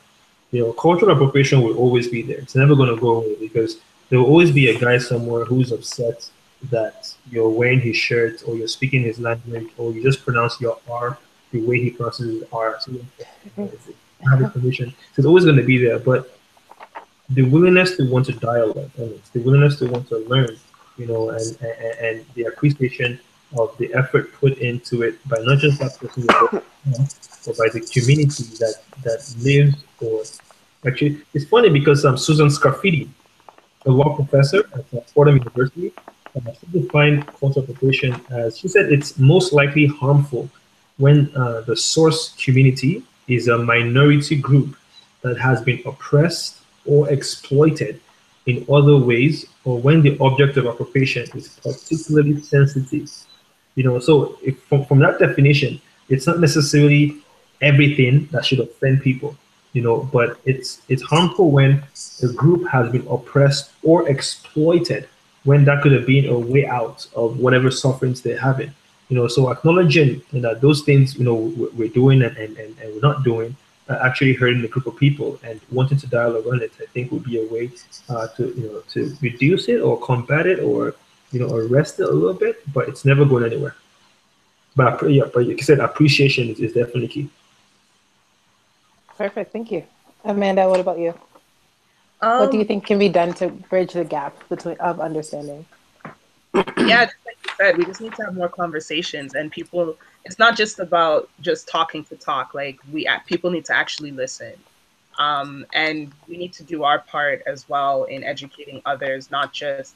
Cultural appropriation will always be there. It's never going to go away because there will always be a guy somewhere who's upset that you're wearing his shirt or you're speaking his language or you just pronounce your R the way he pronounces his R. So have a permission. So it's always going to be there. But the willingness to want to dialogue and it's the willingness to want to learn, and the appreciation of the effort put into it by not just that person, but by the community that lives or actually. It's funny because Susan Scarfidi, a law professor at Fordham University, she defined cultural appropriation as, she said, it's most likely harmful when the source community is a minority group that has been oppressed or exploited in other ways, or when the object of appropriation is particularly sensitive. So if, from that definition, it's not necessarily everything that should offend people, but it's harmful when a group has been oppressed or exploited when that could have been a way out of whatever sufferings they're having. So acknowledging that those things, we're doing and we're not doing, actually hurting the group of people and wanting to dialogue on it, I think would be a way to reduce it or combat it or arrest it a little bit, but it's never going anywhere. But yeah, but like you said, appreciation is definitely key. Perfect. Thank you. Amanda, what about you? What do you think can be done to bridge the gap of understanding? Yeah, just like you said, we just need to have more conversations and it's not just about just talking to talk. Like people need to actually listen. And we need to do our part as well in educating others, not just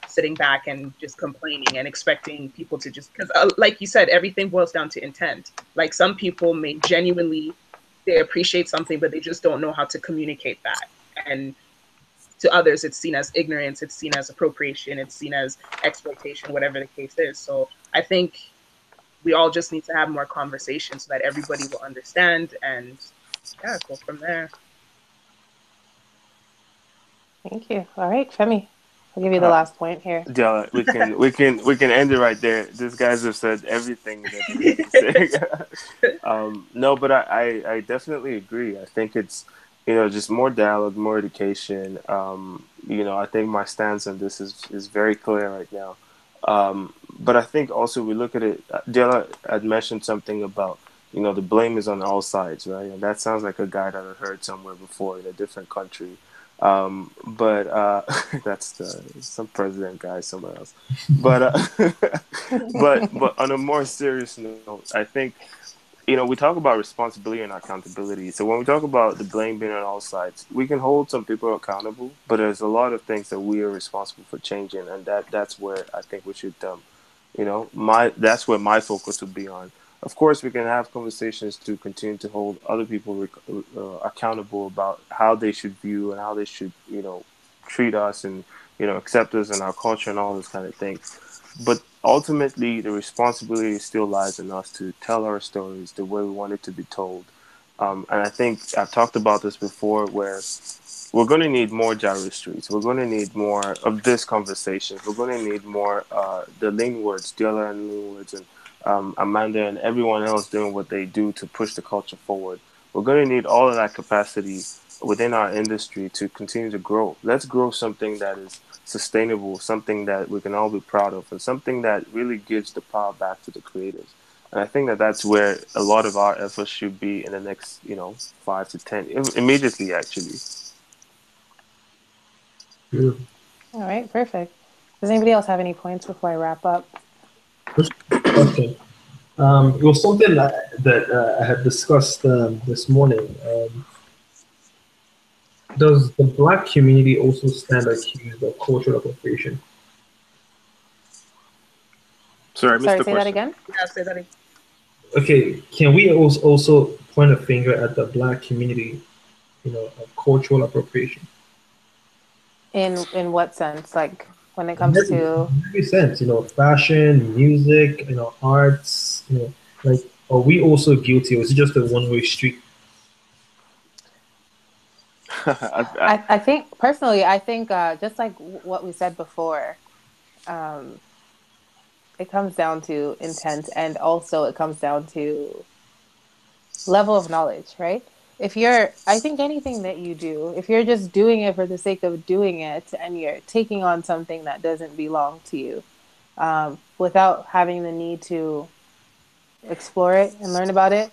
sitting back and just complaining and expecting people to just, because like you said, everything boils down to intent. Like some people may genuinely, they appreciate something, but they just don't know how to communicate that. And to others, it's seen as ignorance, it's seen as appropriation, it's seen as exploitation, whatever the case is. So I think we all just need to have more conversations so that everybody will understand and yeah, go from there. Thank you. All right, Femi, I'll give you the Uh, last point here. Yeah, we can end it right there. These guys have said everything that they need to say. No, but I definitely agree. I think it's just more dialogue, more education. I think my stance on this is very clear right now. But I think also we look at it. Della had mentioned something about the blame is on all sides, right? And that sounds like a guy that I heard somewhere before in a different country. But that's some president guy somewhere else. But but on a more serious note, I think we talk about responsibility and accountability. So when we talk about the blame being on all sides, we can hold some people accountable, but there's a lot of things that we are responsible for changing, and that's where I think we should my that's where my focus would be on. Of course, we can have conversations to continue to hold other people accountable about how they should view and how they should treat us and accept us and our culture and all those kind of things. But ultimately, the responsibility still lies in us to tell our stories the way we want it to be told. And I think I've talked about this before, where we're going to need more Jaro streets. We're going to need more of this conversation. We're going to need more the lean words, Diola and lean words, and Amanda and everyone else doing what they do to push the culture forward. We're going to need all of that capacity within our industry to continue to grow. Let's grow something that is sustainable, something that we can all be proud of, and something that really gives the power back to the creators. And I think that that's where a lot of our efforts should be in the next, 5 to 10, immediately actually. Beautiful. All right, perfect. Does anybody else have any points before I wrap up? Just a question. It was something that I had discussed this morning. Does the Black community also stand accused of cultural appropriation? Sorry, I missed Sorry, the say that question. again. Yeah, say that again. Okay, can we also point a finger at the Black community, of cultural appropriation? In what sense? Like when it In comes to every sense, fashion, music, arts, like, are we also guilty, or is it just a one-way street? I think personally, I think just like what we said before, um, it comes down to intent, and also it comes down to level of knowledge, right? If you're, I think anything that you do, if you're just doing it for the sake of doing it and you're taking on something that doesn't belong to you, without having the need to explore it and learn about it,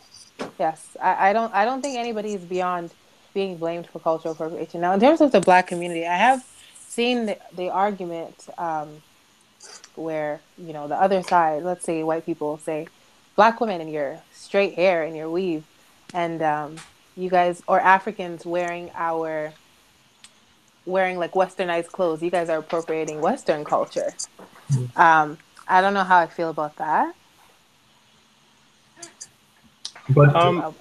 yes, I don't think anybody is beyond being blamed for cultural appropriation. Now, in terms of the Black community, I have seen the argument where the other side, let's say white people say, Black women in your straight hair and your weave, and you guys, or Africans wearing like westernized clothes, you guys are appropriating Western culture. I don't know how I feel about that. But I'll bring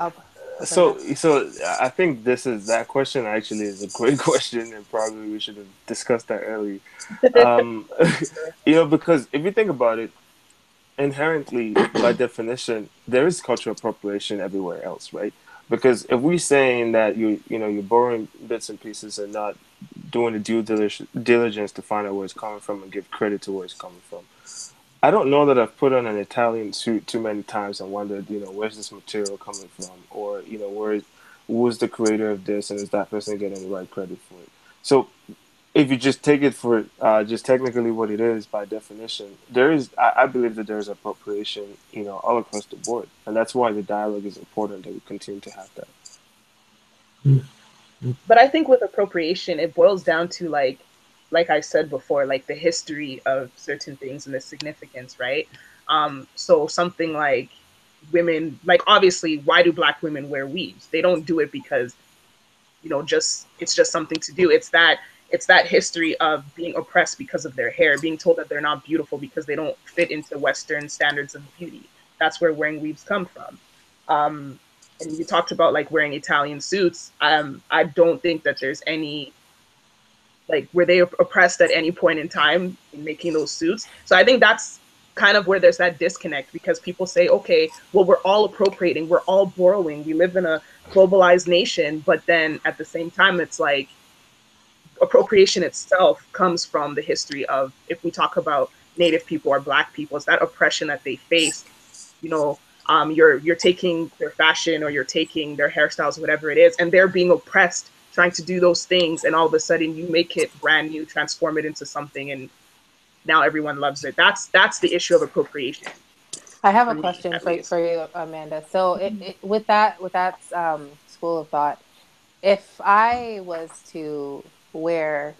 So, that. so I think that question actually is a great question, and probably we should have discussed that early. Um, because if you think about it, inherently, by definition, there is cultural appropriation everywhere else, right? Because if we're saying that you're borrowing bits and pieces and not doing the diligence to find out where it's coming from and give credit to where it's coming from, I don't know that I've put on an Italian suit too many times and wondered, where's this material coming from, or who's the creator of this, and is that person getting the right credit for it? So if you just take it for just technically what it is by definition, I believe that there is appropriation, all across the board, and that's why the dialogue is important that we continue to have that. But I think with appropriation, it boils down to like I said before, like the history of certain things and the significance, right? So something like women, like obviously, why do Black women wear weaves? They don't do it because just it's just something to do. It's that history of being oppressed because of their hair, being told that they're not beautiful because they don't fit into Western standards of beauty. That's where wearing weaves come from. And you talked about like wearing Italian suits. I don't think that there's any like were they oppressed at any point in time in making those suits. So I think that's kind of where there's that disconnect, because people say, okay, well, we're all appropriating, we're all borrowing, we live in a globalized nation, but then at the same time, it's like appropriation itself comes from the history of, if we talk about Native people or Black people, it's that oppression that they faced. You're taking their fashion or you're taking their hairstyles, whatever it is, and they're being oppressed trying to do those things, and all of a sudden you make it brand new, transform it into something, and now everyone loves it. That's the issue of appropriation. I have a question for you, Amanda. So with that school of thought, if I was to wear,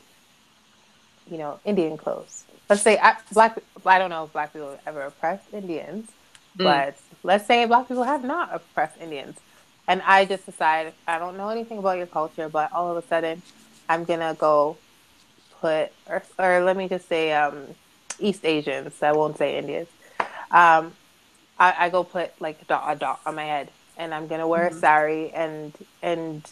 Indian clothes, let's say I don't know if Black people ever oppressed Indians, but let's say Black people have not oppressed Indians. And I just decide, I don't know anything about your culture, but all of a sudden I'm going to go put, or let me just say East Asians, I won't say Indians. I go put like a dot on my head, and I'm going to wear a sari and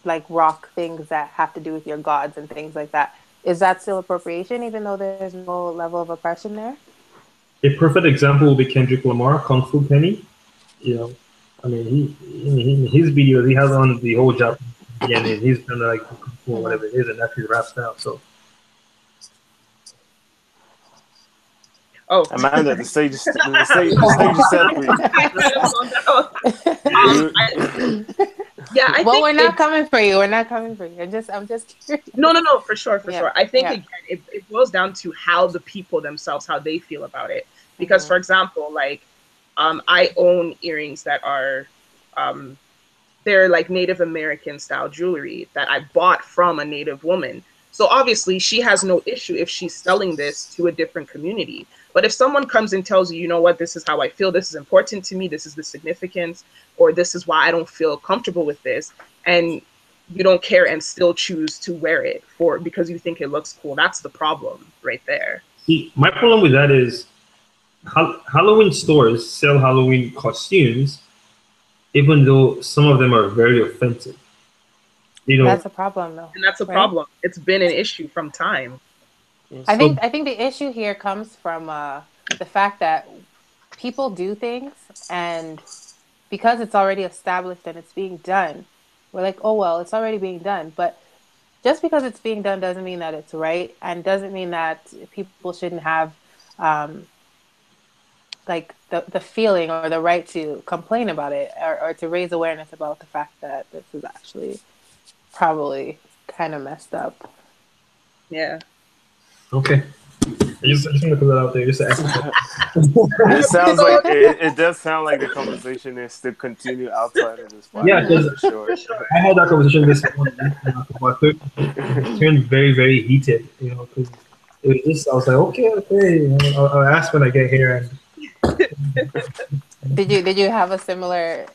like rock things that have to do with your gods and things like that. Is that still appropriation, even though there's no level of oppression there? A perfect example will be Kendrick Lamar, Kung Fu Kenny. I mean, he in his videos, he has on the whole Japanese, and he's kind of like Kung Fu or whatever it is, and that's his rap style. So. Oh, Amanda, the stage is set for you. Yeah, well, we're not coming for you. We're not coming for you. I'm just curious. No, for sure. I think again, it boils down to how the people themselves, how they feel about it. Because, for example, like, I own earrings that are, they're like Native American style jewelry that I bought from a Native woman. So obviously, she has no issue if she's selling this to a different community. But if someone comes and tells you, you know what, this is how I feel, this is important to me, this is the significance, or this is why I don't feel comfortable with this, and you don't care and still choose to wear it because you think it looks cool, that's the problem right there. See, my problem with that is Halloween stores sell Halloween costumes, even though some of them are very offensive. That's a problem, though. And that's a problem. It's been an issue from time. I think the issue here comes from the fact that people do things, and because it's already established and it's being done, we're like, oh, well, it's already being done. But just because it's being done doesn't mean that it's right, and doesn't mean that people shouldn't have like the feeling or the right to complain about it, or to raise awareness about the fact that this is actually probably kind of messed up. Yeah. Okay. I just want to put that out there. Just to ask. It sounds like it does sound like the conversation is to continue outside of this podcast. Yeah, because I had that conversation this morning, but it turned very, very heated. Because it was just, I was like, okay. I'll ask when I get here. Did you have a similar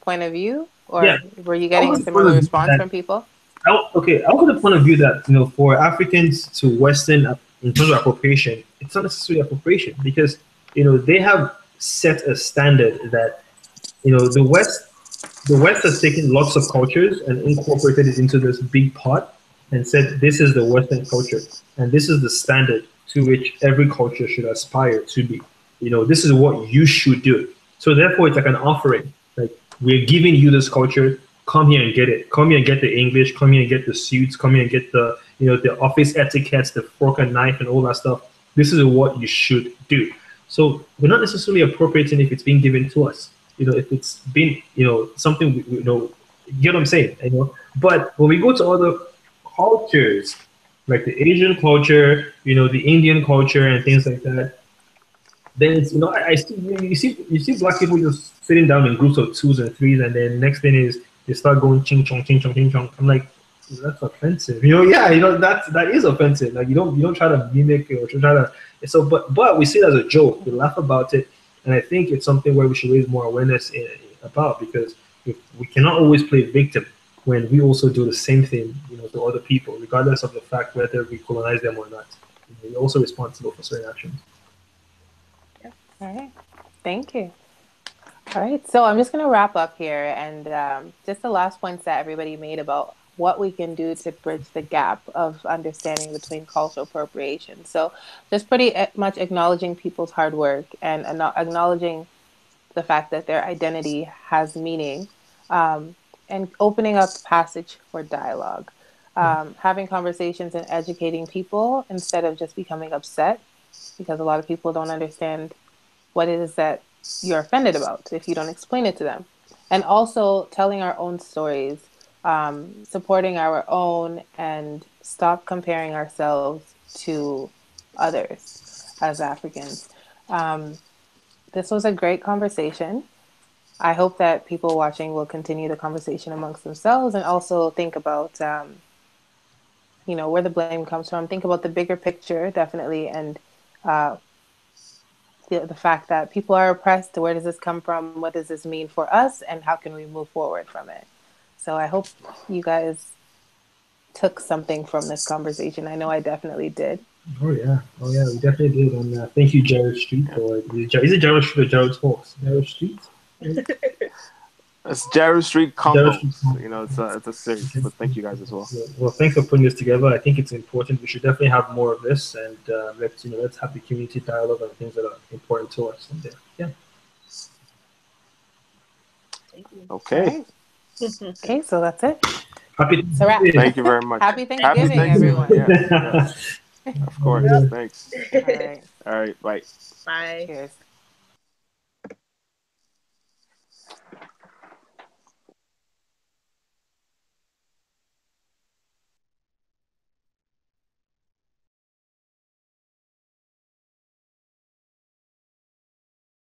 point of view, or were you getting a similar response from people? I'll put the point of view that, for Africans to Western, in terms of appropriation, it's not necessarily appropriation, because they have set a standard that the West has taken lots of cultures and incorporated it into this big pot and said this is the Western culture and this is the standard to which every culture should aspire to be. This is what you should do. So therefore, it's like an offering. Like, we're giving you this culture. Come here and get it. Come here and get the English. Come here and get the suits. Come here and get the the office etiquettes, the fork and knife, and all that stuff. This is what you should do. So we're not necessarily appropriating if it's being given to us. If it's been something you get what I'm saying. But when we go to other cultures, like the Asian culture, the Indian culture, and things like that, then it's, I see you see Black people just sitting down in groups of twos and threes, and then next thing is they start going ching chong ching chong ching chong. I'm like, that's offensive. That is offensive. Like, you don't try to mimic it or try to. So, but we see it as a joke. We laugh about it, and I think it's something where we should raise more awareness about, because if we cannot always play victim when we also do the same thing, to other people, regardless of the fact whether we colonize them or not. We're also responsible for certain actions. All right. Thank you. All right. So I'm just going to wrap up here. And just the last points that everybody made about what we can do to bridge the gap of understanding between cultural appropriation. So just pretty much acknowledging people's hard work and acknowledging the fact that their identity has meaning, and opening up passage for dialogue, having conversations and educating people instead of just becoming upset, because a lot of people don't understand what it is that you're offended about if you don't explain it to them. And also telling our own stories, supporting our own, and stop comparing ourselves to others as Africans. This was a great conversation. I hope that people watching will continue the conversation amongst themselves and also think about, where the blame comes from. Think about the bigger picture, definitely, and uh, the fact that people are oppressed. Where does this come from? What does this mean for us? And how can we move forward from it? So I hope you guys took something from this conversation. I know I definitely did. Oh yeah, we definitely did. And thank you, Jared Street, for is it Jared Street or Jared Talks? Jared Street. It's Jaro Street Jared Street. Convos. It's a series, but thank you guys as well. Well, thanks for putting this together. I think it's important. We should definitely have more of this, and let's have the community dialogue on things that are important to us. And yeah. Thank you. Okay. Okay, so that's it. Happy Thank you very much. Happy Thanksgiving, everyone. Yes. Of course. Thanks. All right. All right. Bye. Bye. Cheers.